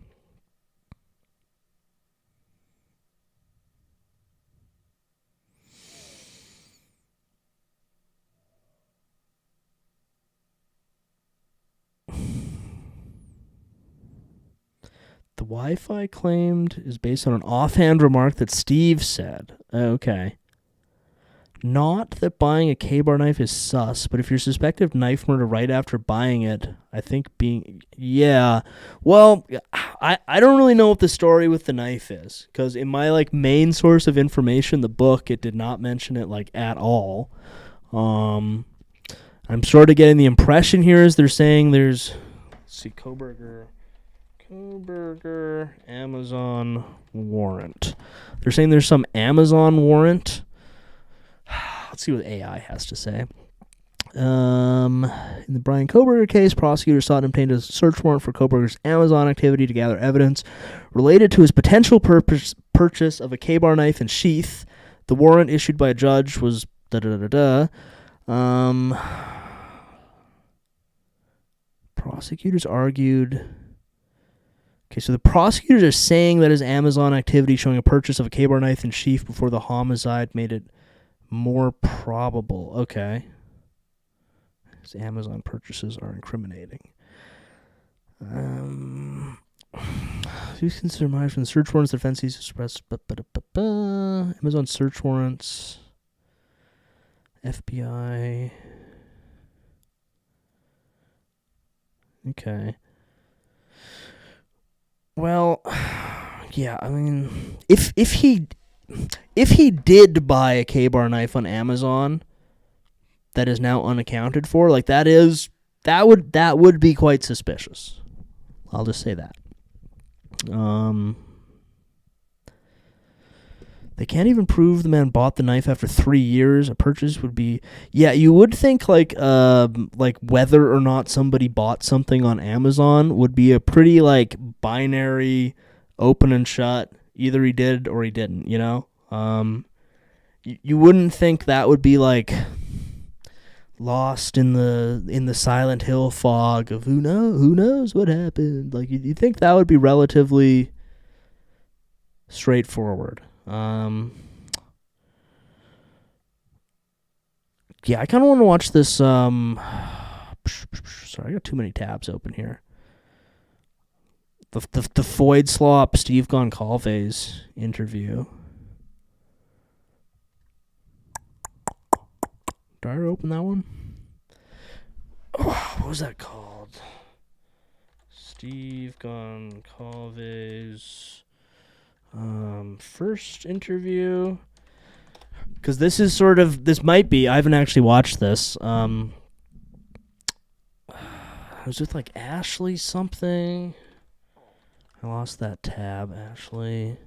The Wi-Fi claimed is based on an offhand remark that Steve said. Okay. Not that buying a K-bar knife is sus, but if you're suspected of knife murder right after buying it, I think being... Yeah. Well, I don't really know what the story with the knife is, because in my main source of information, the book, it did not mention it at all. I'm sort of getting the impression here is they're saying there's... Let's see, Koberger, Amazon warrant. They're saying there's some Amazon warrant. Let's see what AI has to say. In the Brian Koberger case, prosecutors sought and obtained a search warrant for Koberger's Amazon activity to gather evidence related to his potential purchase of a K-bar knife and sheath. The warrant issued by a judge was prosecutors argued... Okay, so the prosecutors are saying that his Amazon activity showing a purchase of a K-bar knife and sheath before the homicide made it more probable. Okay. His Amazon purchases are incriminating. Who's considered minors from the search warrants? The defense sees expressed. Amazon search warrants. FBI. Okay. Well, yeah, I mean, if he did buy a K-bar knife on Amazon that is now unaccounted for, that would be quite suspicious. I'll just say that. They can't even prove the man bought the knife after 3 years. A purchase would be... Yeah, you would think whether or not somebody bought something on Amazon would be a pretty binary, open and shut. Either he did or he didn't, you know? You wouldn't think that would be lost in the Silent Hill fog of who knows what happened. You'd think that would be relatively straightforward. Yeah, I kind of want to watch this. Sorry, I got too many tabs open here. The Foyd Slop Steve Goncalves interview. Did I open that one? Oh, what was that called? Steve Goncalves. First interview, because this might be, I haven't actually watched this. I was with Ashley something. I lost that tab, Ashley.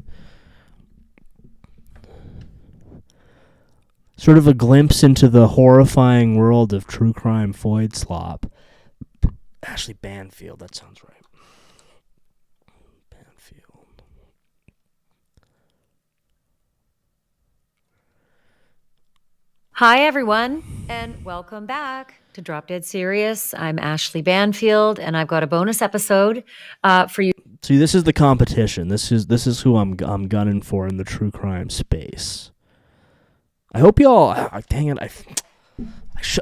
Sort of a glimpse into the horrifying world of true crime Foyd Slop. Ashley Banfield, that sounds right. Hi, everyone, and welcome back to Drop Dead Serious. I'm Ashley Banfield, and I've got a bonus episode for you. See, this is the competition. This is who I'm gunning for in the true crime space. I hope y'all. Dang it!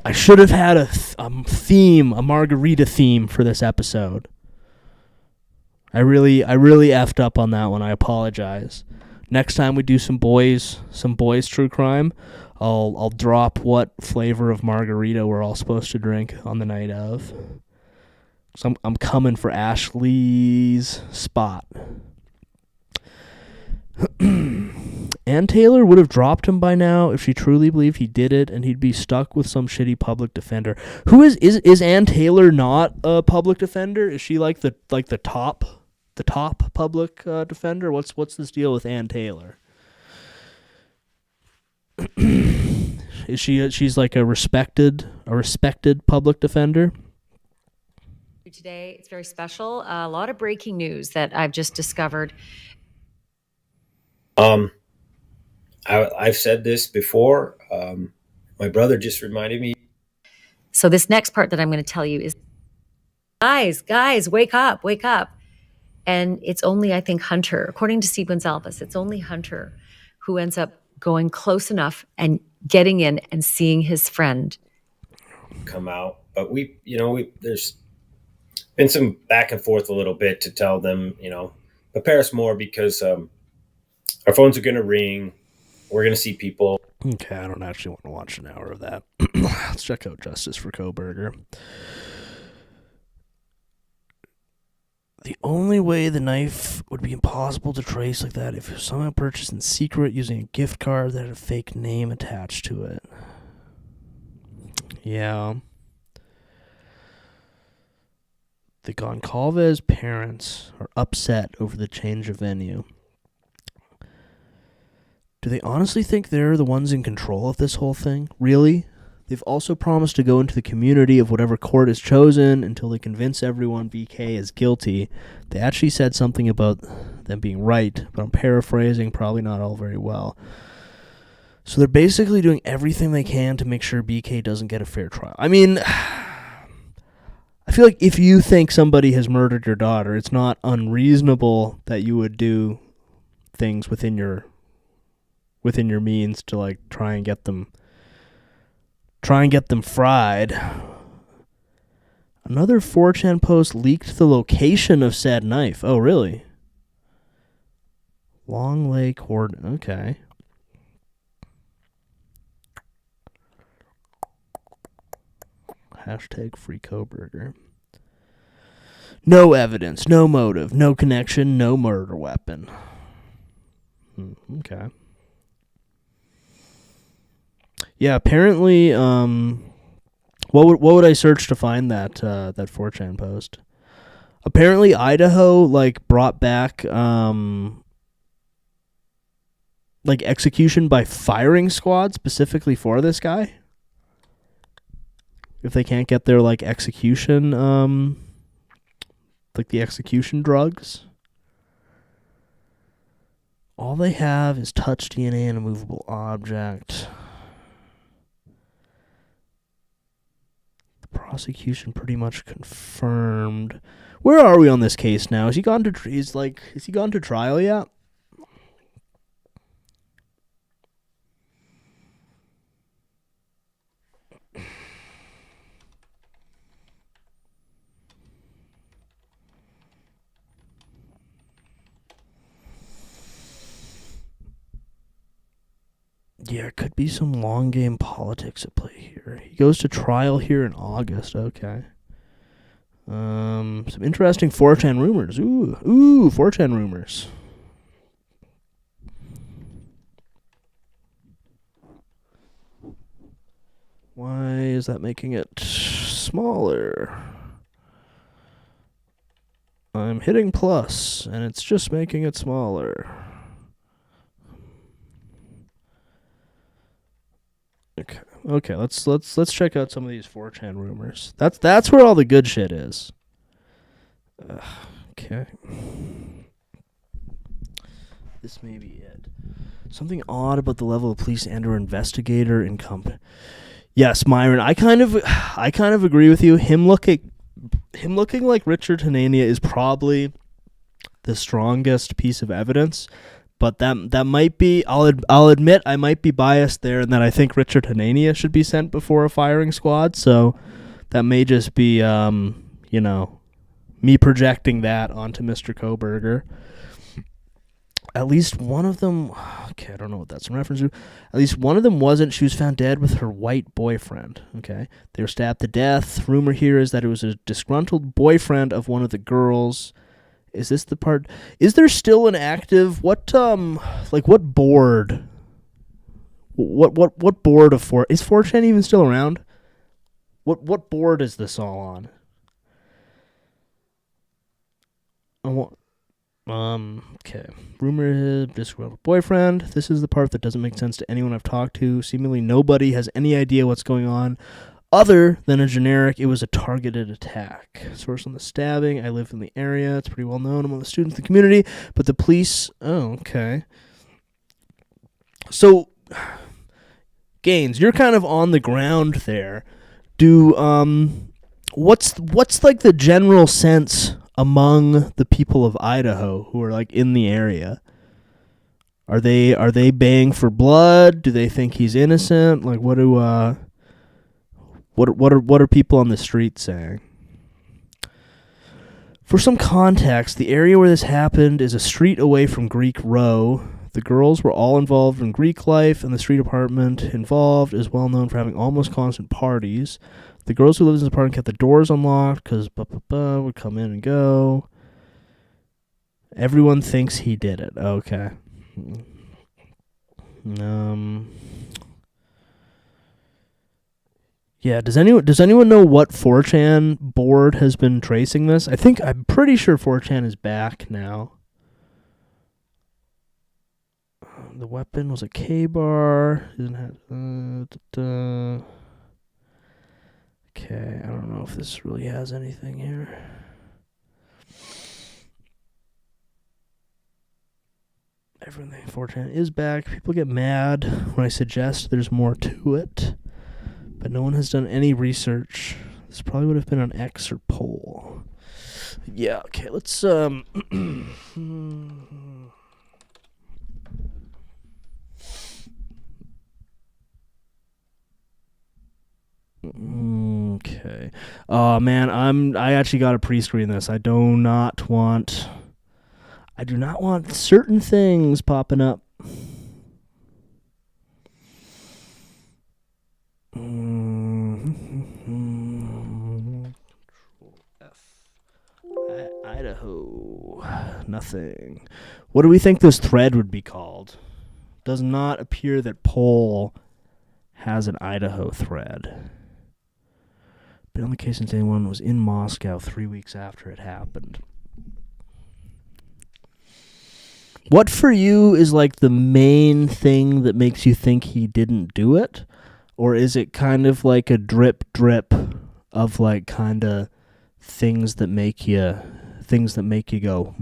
I should have had a theme, a margarita theme for this episode. I really effed up on that one. I apologize. Next time we do some boys true crime, I'll drop what flavor of margarita we're all supposed to drink on the night of. So I'm coming for Ashley's spot. Ann Taylor would have dropped him by now if she truly believed he did it, and he'd be stuck with some shitty public defender. Who is Ann Taylor not a public defender? Is she like the top public defender? What's this deal with Ann Taylor? Is she's like a respected public defender? Today, it's very special. A lot of breaking news that I've just discovered. I've said this before. My brother just reminded me. So this next part that I'm going to tell you is, guys, wake up. And it's only, I think, Hunter, according to Steve Gonzalez, it's only Hunter who ends up going close enough and getting in and seeing his friend come out. But there's been some back and forth a little bit to tell them, prepare us more because our phones are going to ring. We're going to see people. Okay, I don't actually want to watch an hour of that. Let's check out Justice for Kohberger. The only way the knife would be impossible to trace like that if it was somehow purchased in secret using a gift card that had a fake name attached to it. Yeah. The Goncalves parents are upset over the change of venue. Do they honestly think they're the ones in control of this whole thing? Really? They've also promised to go into the community of whatever court is chosen until they convince everyone BK is guilty. They actually said something about them being right, but I'm paraphrasing, probably not all very well. So they're basically doing everything they can to make sure BK doesn't get a fair trial. I mean, I feel like if you think somebody has murdered your daughter, it's not unreasonable that you would do things within your means to like try and get them fried. Another 4chan post leaked the location of said knife. Oh, really? Long Lake Horde. Okay. Hashtag free Kohberger. No evidence, no motive, no connection, no murder weapon. Okay. Yeah, apparently, what would I search to find that 4chan post? Apparently, Idaho brought back execution by firing squad specifically for this guy. If they can't get their execution, the execution drugs. All they have is touch DNA and a movable object. Prosecution pretty much confirmed. Where are we on this case now? Has he gone to trial yet? Yeah, it could be some long game politics at play here. He goes to trial here in August. Okay. Some interesting 4chan rumors. Ooh, 4chan rumors. Why is that making it smaller? I'm hitting plus, and it's just making it smaller. Okay. Let's check out some of these 4chan rumors. That's where all the good shit is. Okay. This may be it. Something odd about the level of police and/or investigator in company. Yes, Myron. I kind of agree with you. Him looking like Richard Hanania is probably the strongest piece of evidence. But that might be, I'll admit I might be biased there, and that I think Richard Hanania should be sent before a firing squad. So that may just be, me projecting that onto Mr. Kohberger. At least one of them, okay, I don't know what that's in reference to. At least one of them wasn't. She was found dead with her white boyfriend. Okay, they were stabbed to death. Rumor here is that it was a disgruntled boyfriend of one of the girls. Is this the part? Is there still an active what board? What board of is 4chan even still around? What board is this all on? Okay. Rumor is disgruntled boyfriend. This is the part that doesn't make sense to anyone I've talked to. Seemingly nobody has any idea what's going on other than a generic, it was a targeted attack. Source on the stabbing, I live in the area. It's pretty well known among the students in the community, but the police, okay. So, Gaines, you're kind of on the ground there. What's like the general sense among the people of Idaho who are like in the area? Are they baying for blood? Do they think he's innocent? Like what are people on the street saying? For some context, the area where this happened is a street away from Greek Row. The girls were all involved in Greek life, and the street apartment involved is well known for having almost constant parties. The girls who lived in this apartment kept the doors unlocked because would come in and go. Everyone thinks he did it. Okay. Yeah, does anyone know what 4chan board has been tracing this? I'm pretty sure 4chan is back now. The weapon was a K-bar. Okay, I don't know if this really has anything here. Everything 4chan is back. People get mad when I suggest there's more to it, but no one has done any research. This probably would have been on X or poll. Yeah, okay, let's okay. Oh man, I actually got to pre-screen this. I do not want certain things popping up. Control F. Idaho. Nothing. What do we think this thread would be called? Does not appear that poll has an Idaho thread. Been on the case since anyone was in Moscow 3 weeks after it happened. What for you is like the main thing that makes you think he didn't do it? Or is it kind of like a drip of like kind of things that make you go,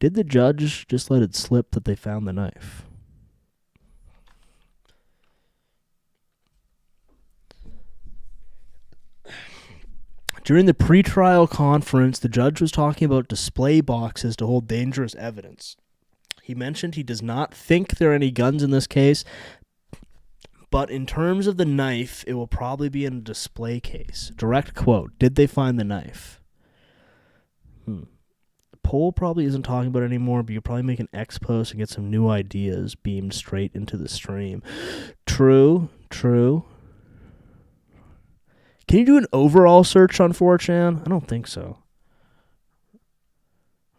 Did the judge just let it slip that they found the knife? During the pretrial conference, the judge was talking about display boxes to hold dangerous evidence. He mentioned he does not think there are any guns in this case, but in terms of the knife, it will probably be in a display case. Direct quote, did they find the knife? The poll probably isn't talking about it anymore, but you probably make an X post and get some new ideas beamed straight into the stream. True. Can you do an overall search on 4chan? I don't think so.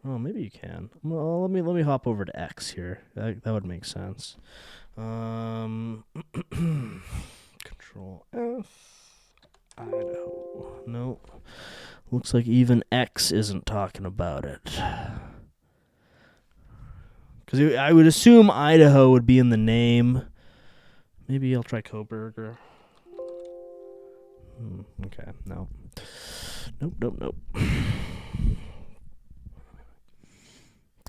Oh, maybe you can. Well, let me hop over to X here. That would make sense. Control F. Idaho. Nope. Looks like even X isn't talking about it. Because I would assume Idaho would be in the name. Maybe I'll try Coburger. Okay, no. Nope.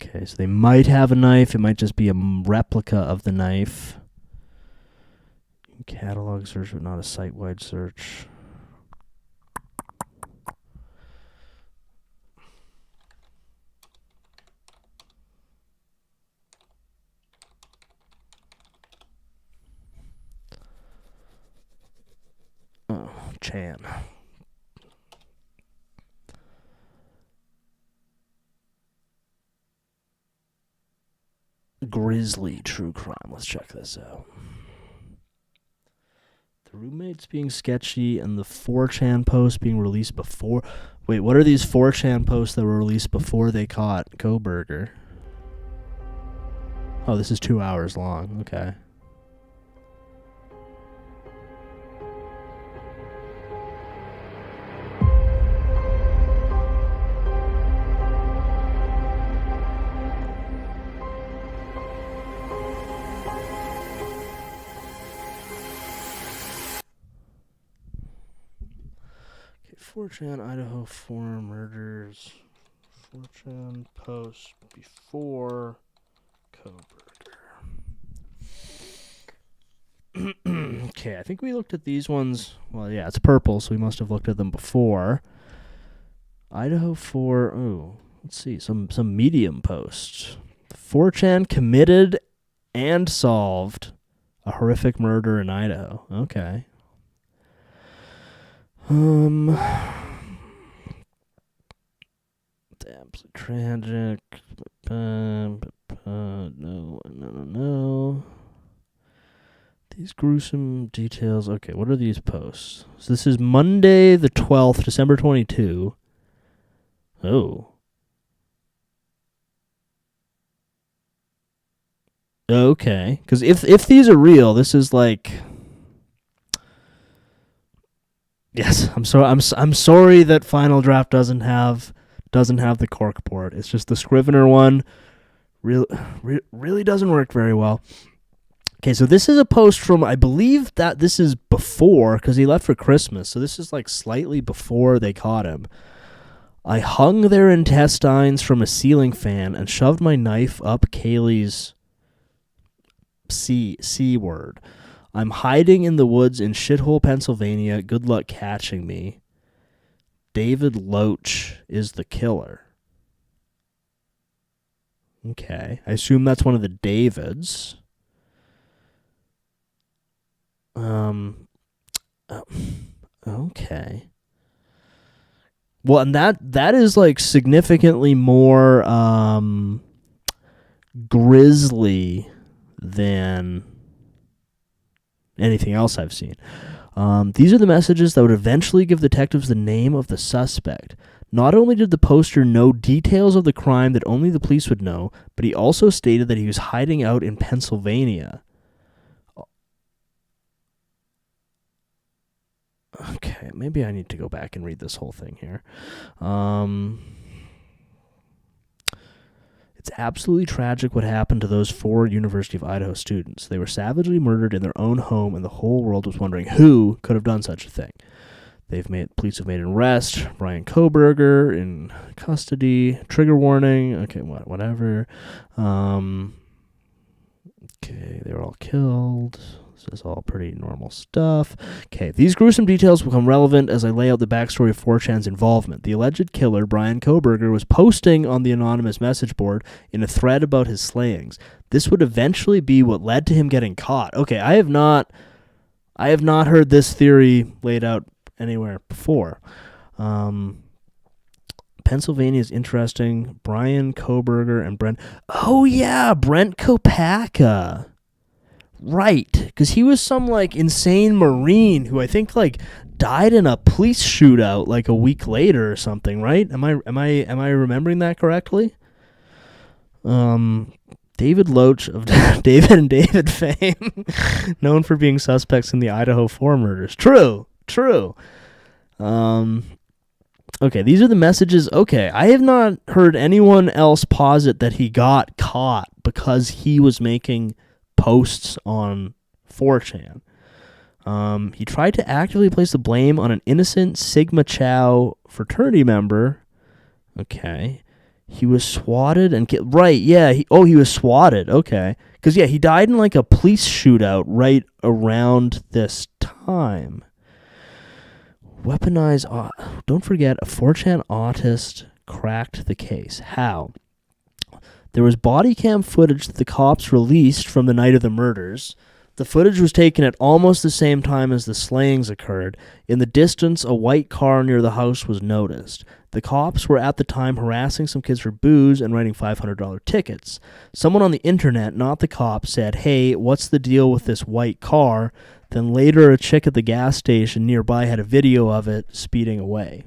Okay, so they might have a knife. It might just be a replica of the knife. Catalog search, but not a site-wide search. Oh, Chan. Grisly true crime. Let's check this out. The roommates being sketchy and the 4chan post being released before. Wait, what are these 4chan posts that were released before they caught Koberger? Oh, this is 2 hours long. Okay. Okay, 4chan Idaho 4 murders. 4chan post before Koberger. Okay, I think we looked at these ones. Well, yeah, it's purple, so we must have looked at them before. Idaho 4. Oh, let's see. Some medium posts. 4chan committed and solved a horrific murder in Idaho. Okay. Absolutely tragic. No. These gruesome details. Okay, what are these posts? So this is Monday the 12th, December 22. Oh. Okay, because if these are real, this is like. Yes, I'm sorry that Final Draft doesn't have the corkboard. It's just the Scrivener one. Really doesn't work very well. Okay, so this is a post from, I believe that this is before, because he left for Christmas, so this is like slightly before they caught him. I hung their intestines from a ceiling fan and shoved my knife up Kaylee's C word. I'm hiding in the woods in Shithole, Pennsylvania. Good luck catching me. David Loach is the killer. Okay, I assume that's one of the Davids. Okay. Well, and that is like significantly more grisly than anything else I've seen. These are the messages that would eventually give detectives the name of the suspect. Not only did the poster know details of the crime that only the police would know, but he also stated that he was hiding out in Pennsylvania. Okay, maybe I need to go back and read this whole thing here. It's absolutely tragic what happened to those 4 University of Idaho students. They were savagely murdered in their own home, and the whole world was wondering who could have done such a thing. Police have made an arrest. Brian Koberger in custody. Trigger warning. Okay, whatever. Okay, they were all killed. This is all pretty normal stuff. Okay, these gruesome details become relevant as I lay out the backstory of 4chan's involvement. The alleged killer, Brian Koberger, was posting on the anonymous message board in a thread about his slayings. This would eventually be what led to him getting caught. Okay, I have not heard this theory laid out anywhere before. Pennsylvania is interesting. Brian Koberger and Brent. Oh yeah, Brent Kopacka. Right, because he was some like insane Marine who I think like died in a police shootout like a week later or something. Right? Am I remembering that correctly? David Loach of David and David fame, known for being suspects in the Idaho 4 murders. True. Okay, these are the messages. Okay, I have not heard anyone else posit that he got caught because he was making posts on 4chan. He tried to actively place the blame on an innocent Sigma Chow fraternity member. Okay. He was swatted and right, yeah. He was swatted. Okay. Because, yeah, he died in like a police shootout right around this time. Weaponized. Don't forget, a 4chan autist cracked the case. How? There was body cam footage that the cops released from the night of the murders. The footage was taken at almost the same time as the slayings occurred. In the distance, a white car near the house was noticed. The cops were at the time harassing some kids for booze and writing $500 tickets. Someone on the internet, not the cops, said, "Hey, what's the deal with this white car?" Then later, a chick at the gas station nearby had a video of it speeding away.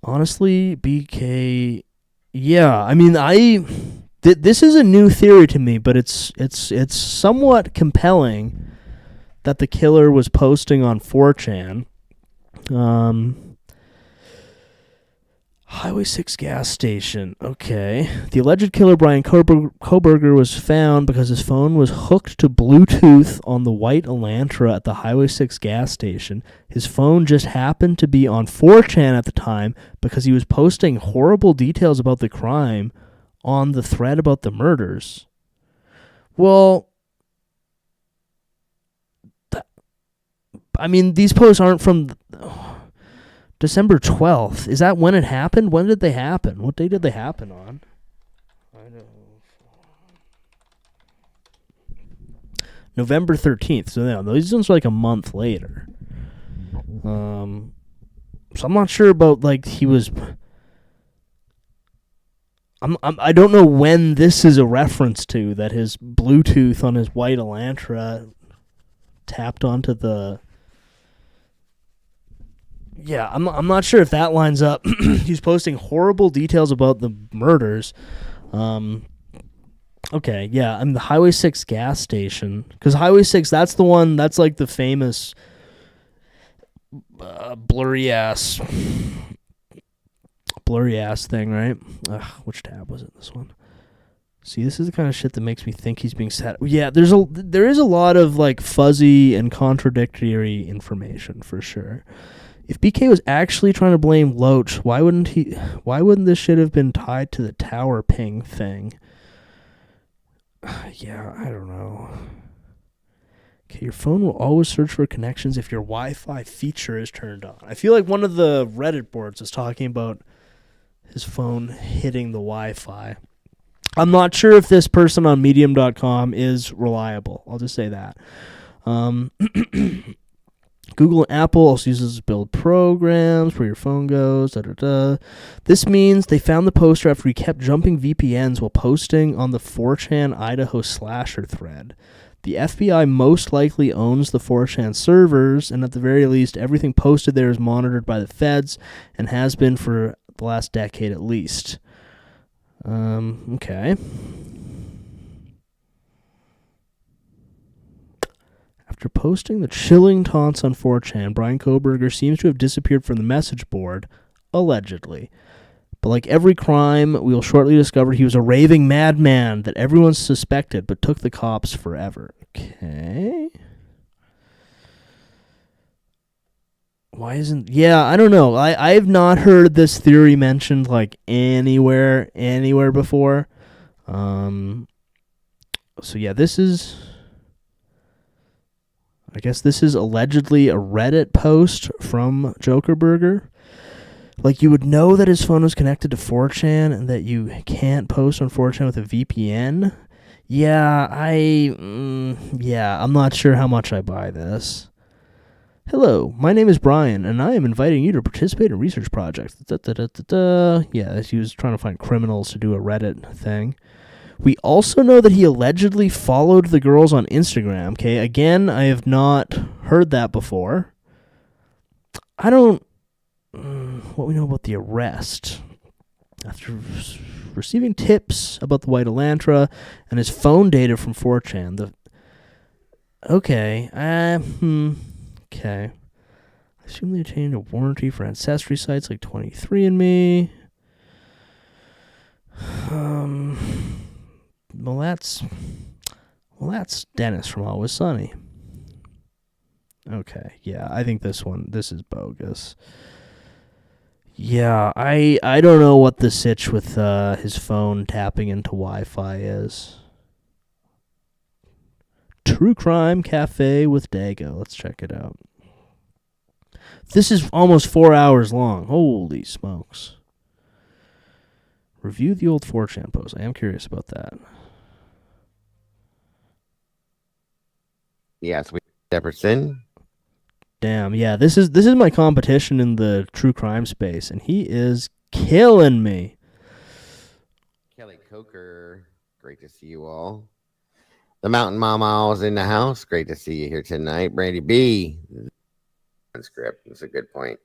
Honestly, BK. Yeah, I mean, this is a new theory to me, but it's somewhat compelling that the killer was posting on 4chan. Highway 6 gas station. Okay. The alleged killer, Brian Koberger, was found because his phone was hooked to Bluetooth on the white Elantra at the Highway 6 gas station. His phone just happened to be on 4chan at the time because he was posting horrible details about the crime on the thread about the murders. Well, I mean, these posts aren't from December 12th. Is that when it happened? When did they happen? What day did they happen on? November 13th. So yeah, these ones are like a month later. So I'm not sure about like he was. I don't know when this is a reference to, that his Bluetooth on his white Elantra tapped onto the. Yeah, I'm not sure if that lines up. He's posting horrible details about the murders. Okay, yeah, I mean the Highway 6 gas station, because Highway 6, that's the one, that's like the famous blurry ass thing, right? Which tab was it? This one. See, this is the kind of shit that makes me think he's being set. Yeah, there is a lot of like fuzzy and contradictory information for sure. If BK was actually trying to blame Loach, why wouldn't this shit have been tied to the tower ping thing? Yeah, I don't know. Okay, your phone will always search for connections if your Wi-Fi feature is turned on. I feel like one of the Reddit boards is talking about his phone hitting the Wi-Fi. I'm not sure if this person on medium.com is reliable. I'll just say that. Google and Apple also uses to build programs where your phone goes. This means they found the poster after he kept jumping VPNs while posting on the 4chan Idaho slasher thread. The FBI most likely owns the 4chan servers, and at the very least, everything posted there is monitored by the feds and has been for the last decade at least. Okay. After posting the chilling taunts on 4chan, Brian Koberger seems to have disappeared from the message board, allegedly. But like every crime, we will shortly discover he was a raving madman that everyone suspected but took the cops forever. Okay. Why isn't... Yeah, I don't know. I have not heard this theory mentioned like anywhere before. So yeah, this is... I guess this is allegedly a Reddit post from Jokerberger. Like, you would know that his phone was connected to 4chan and that you can't post on 4chan with a VPN. Yeah, I'm not sure how much I buy this. Hello, my name is Brian, and I am inviting you to participate in a research project. Yeah, he was trying to find criminals to do a Reddit thing. We also know that he allegedly followed the girls on Instagram. Okay, again, I have not heard that before. I don't... What we know about the arrest. After receiving tips about the white Elantra and his phone data from 4chan, Okay. Okay. I assume they obtained a warranty for ancestry sites like 23andMe. Well, that's Dennis from Always Sunny. Okay, yeah, I think this is bogus. Yeah, I don't know what the sitch with his phone tapping into Wi-Fi is. True Crime Cafe with Dago. Let's check it out. This is almost 4 hours long. Holy smokes. Review the old 4chan post. I am curious about that. Yes, we Jefferson. Damn, yeah, this is my competition in the true crime space, and he is killing me. Kelly Coker, great to see you all. The Mountain Mama is in the house. Great to see you here tonight. Brandy B. Script. That's a good point.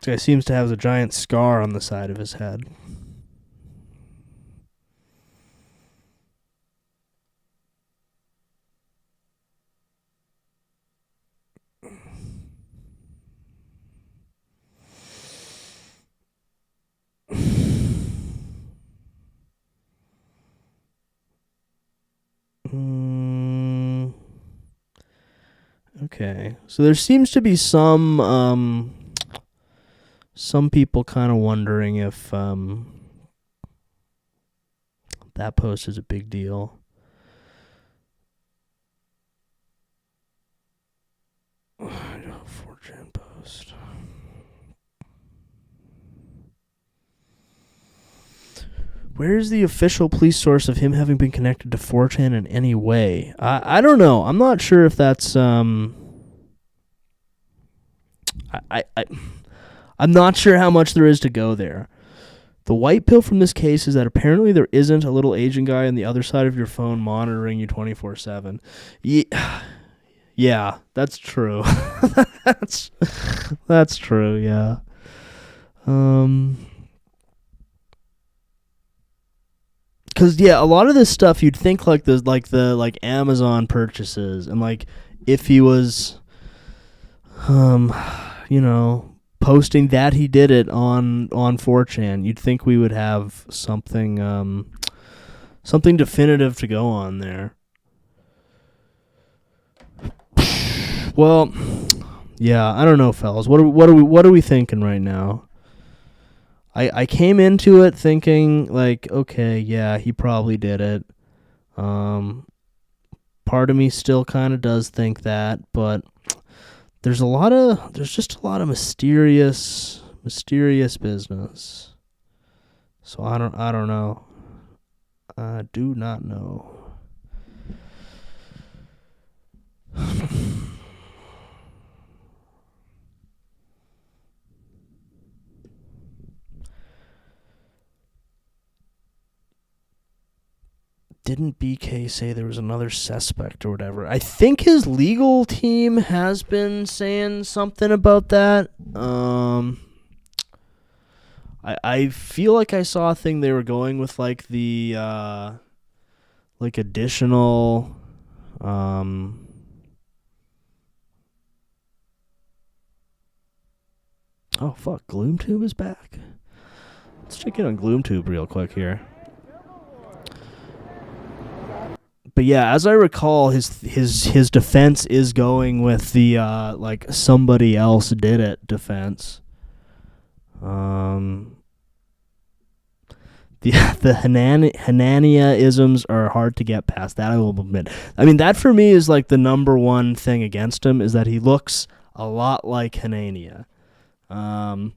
This guy seems to have a giant scar on the side of his head. Okay, so there seems to be some people kind of wondering if that post is a big deal. I don't 4chan post. Where is the official police source of him having been connected to 4chan in any way? I don't know. I'm not sure if that's I'm not sure how much there is to go there. The white pill from this case is that apparently there isn't a little Asian guy on the other side of your phone monitoring you 24/7. Yeah, that's true. that's true. Yeah. Cause yeah, a lot of this stuff you'd think like the Amazon purchases, and like if he was, posting that he did it on 4chan, you'd think we would have something definitive to go on there. Well, yeah, I don't know, fellas. What are we thinking right now? I came into it thinking like, okay, yeah, he probably did it. Part of me still kind of does think that, but there's just a lot of mysterious business. So I don't know. I do not know. Didn't BK say there was another suspect or whatever? I think his legal team has been saying something about that. I feel like I saw a thing they were going with like the additional oh fuck, GloomTube is back. Let's check in on GloomTube real quick here. But yeah, as I recall, his defense is going with the somebody else did it defense. The Hanania-isms are hard to get past. That I will admit. I mean, that for me is like the number one thing against him, is that he looks a lot like Hanania. And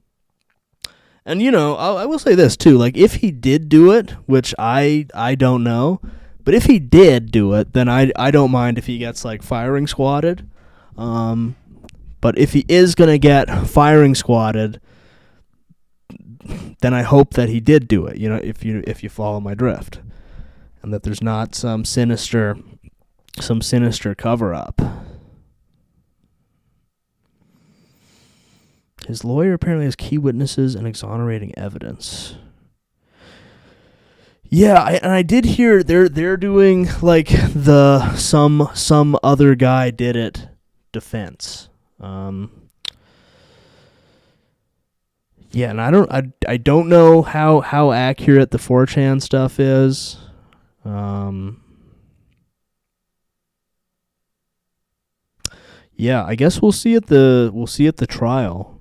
I will say this too. Like, if he did do it, which I don't know. But if he did do it, then I don't mind if he gets like firing squatted. But if he is gonna get firing squatted, then I hope that he did do it. If you follow my drift, and that there's not some sinister cover up. His lawyer apparently has key witnesses and exonerating evidence. Yeah, I did hear they're doing like the some other guy did it defense. Yeah, and I don't know how accurate the 4chan stuff is. Yeah, I guess we'll see at the trial.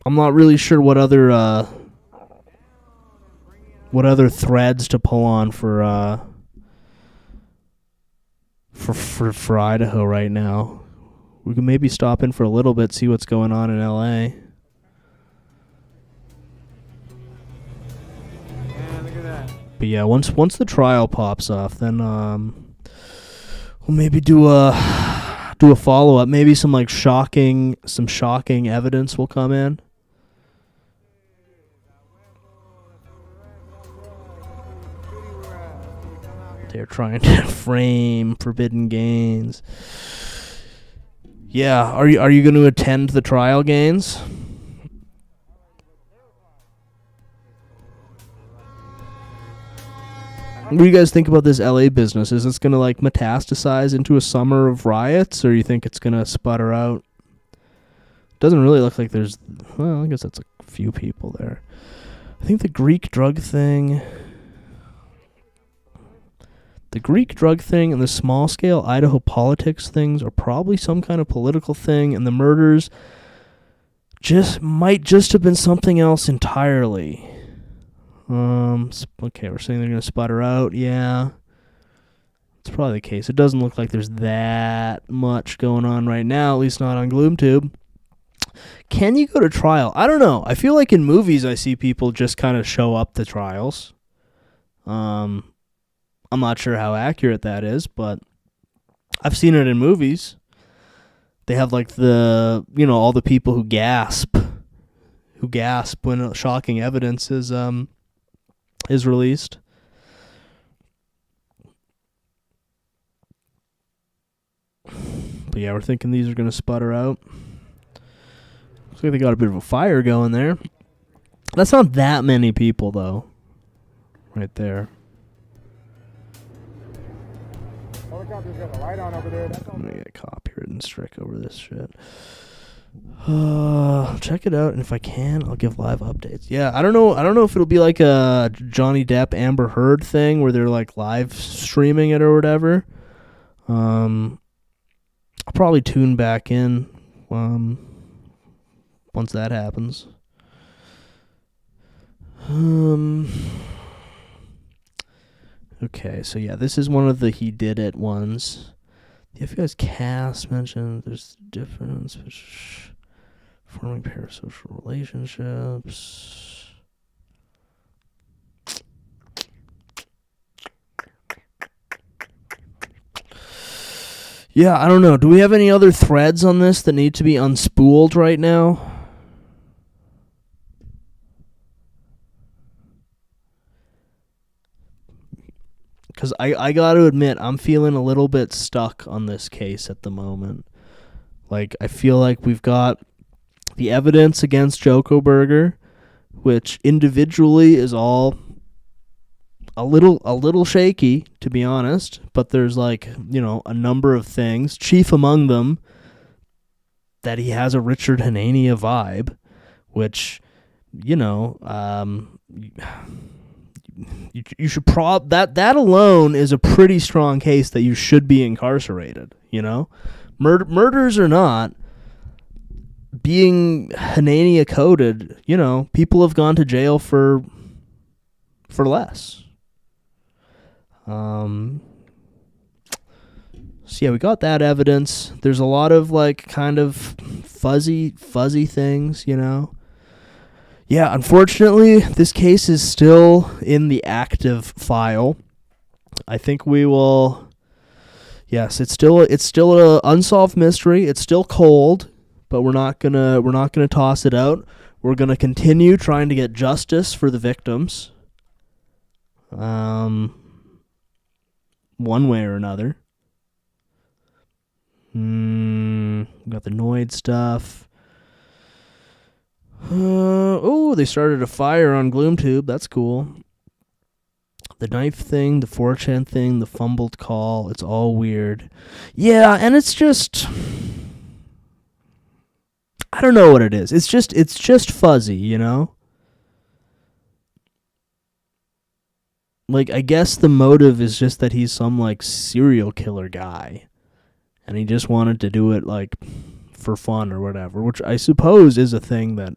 I'm not really sure what other threads to pull on for Idaho right now. We can maybe stop in for a little bit, see what's going on in LA. But yeah, once the trial pops off, then we'll maybe do a follow up. Maybe some shocking evidence will come in. They're trying to frame Forbidden Gains. Yeah, are you going to attend the trial, Gaines? What do you guys think about this LA business? Is this going to like metastasize into a summer of riots, or you think it's going to sputter out? Doesn't really look like there's... Well, I guess that's a few people there. I think the Greek drug thing... The Greek drug thing and the small-scale Idaho politics things are probably some kind of political thing, and the murders might just have been something else entirely. Okay, we're saying they're going to sputter out. Yeah. It's probably the case. It doesn't look like there's that much going on right now, at least not on GloomTube. Can you go to trial? I don't know. I feel like in movies I see people just kind of show up to trials. I'm not sure how accurate that is, but I've seen it in movies. They have like all the people who gasp when shocking evidence is released. But yeah, we're thinking these are going to sputter out. Looks like they got a bit of a fire going there. That's not that many people, though. Right there. I'm going to get copywritten strike over this shit. Check it out, and if I can, I'll give live updates. Yeah, I don't know if it'll be like a Johnny Depp Amber Heard thing where they're like live streaming it or whatever. I'll probably tune back in once that happens. Okay, so yeah, this is one of the he did it ones. The FBI's cast mentioned there's a difference between forming parasocial relationships. Yeah, I don't know. Do we have any other threads on this that need to be unspooled right now? Because I got to admit, I'm feeling a little bit stuck on this case at the moment. Like, I feel like we've got the evidence against Joko Berger, which individually is all a little shaky, to be honest. But there's like, a number of things, chief among them, that he has a Richard Hanania vibe, which, you should that alone is a pretty strong case that you should be incarcerated. Murders or not, being Hanania coded, people have gone to jail for less. So yeah, we got that evidence. There's a lot of like kind of fuzzy things, Yeah, unfortunately, this case is still in the active file. I think we will. Yes, it's still an unsolved mystery. It's still cold, but we're not gonna toss it out. We're gonna continue trying to get justice for the victims. One way or another. We got the noid stuff. They started a fire on GloomTube. That's cool. The knife thing, the 4chan thing, the fumbled call. It's all weird. Yeah, and it's just... I don't know what it is. It's just fuzzy, Like, I guess the motive is just that he's some, like, serial killer guy. And he just wanted to do it, like, for fun or whatever, which I suppose is a thing that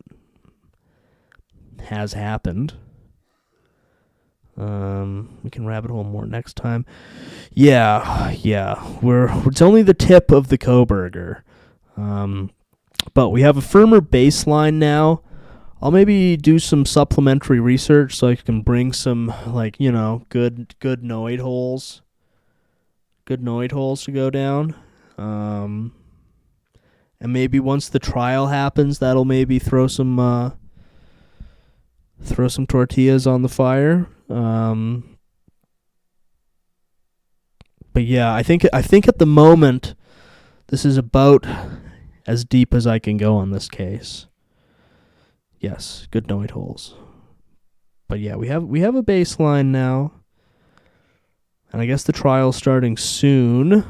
has happened. We can rabbit hole more next time. Yeah. It's only the tip of the Koberger. But we have a firmer baseline now. I'll maybe do some supplementary research so I can bring some, like, good noid holes. Good noid holes to go down. And maybe once the trial happens, that'll maybe throw some tortillas on the fire. But yeah, I think at the moment This is about as deep as I can go on this case. Yes, good noid holes. But yeah, we have a baseline now. And I guess the trial's starting soon.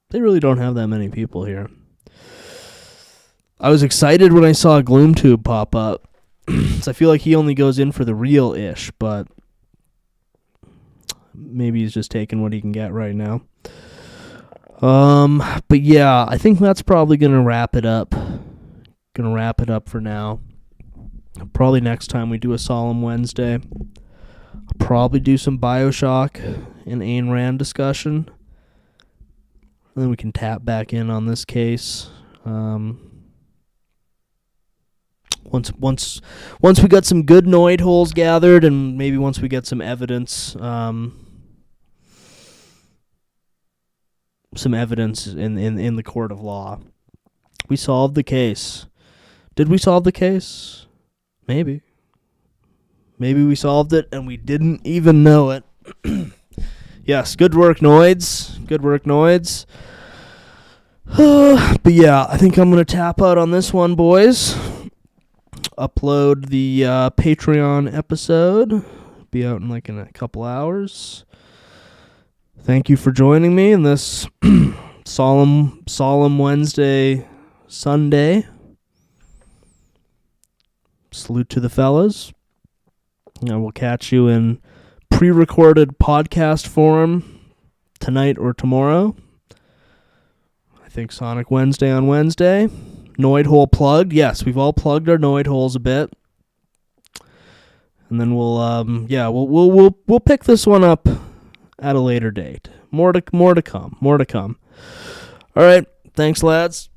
They really don't have that many people here. I was excited when I saw Gloomtube pop up. So I feel like he only goes in for the real-ish, but maybe he's just taking what he can get right now. But yeah, I think that's probably going to wrap it up. Going to wrap it up for now. Probably next time we do a Solemn Wednesday, I'll probably do some Bioshock and Ayn Rand discussion. And then we can tap back in on this case. Once we got some good noid holes gathered, and maybe once we get some evidence, in the court of law, we solved the case. Did we solve the case? Maybe. Maybe we solved it and we didn't even know it. Yes, good work, noids. Good work, noids. But yeah, I think I'm going to tap out on this one, boys. Upload the Patreon episode. Be out in a couple hours. Thank you for joining me in this solemn Wednesday, Sunday. Salute to the fellas. I will catch you in pre-recorded podcast form tonight or tomorrow. I think Sonic Wednesday on Wednesday. Noid hole plugged. Yes, we've all plugged our noid holes a bit. And then we'll pick this one up at a later date. More to come. All right, thanks, lads.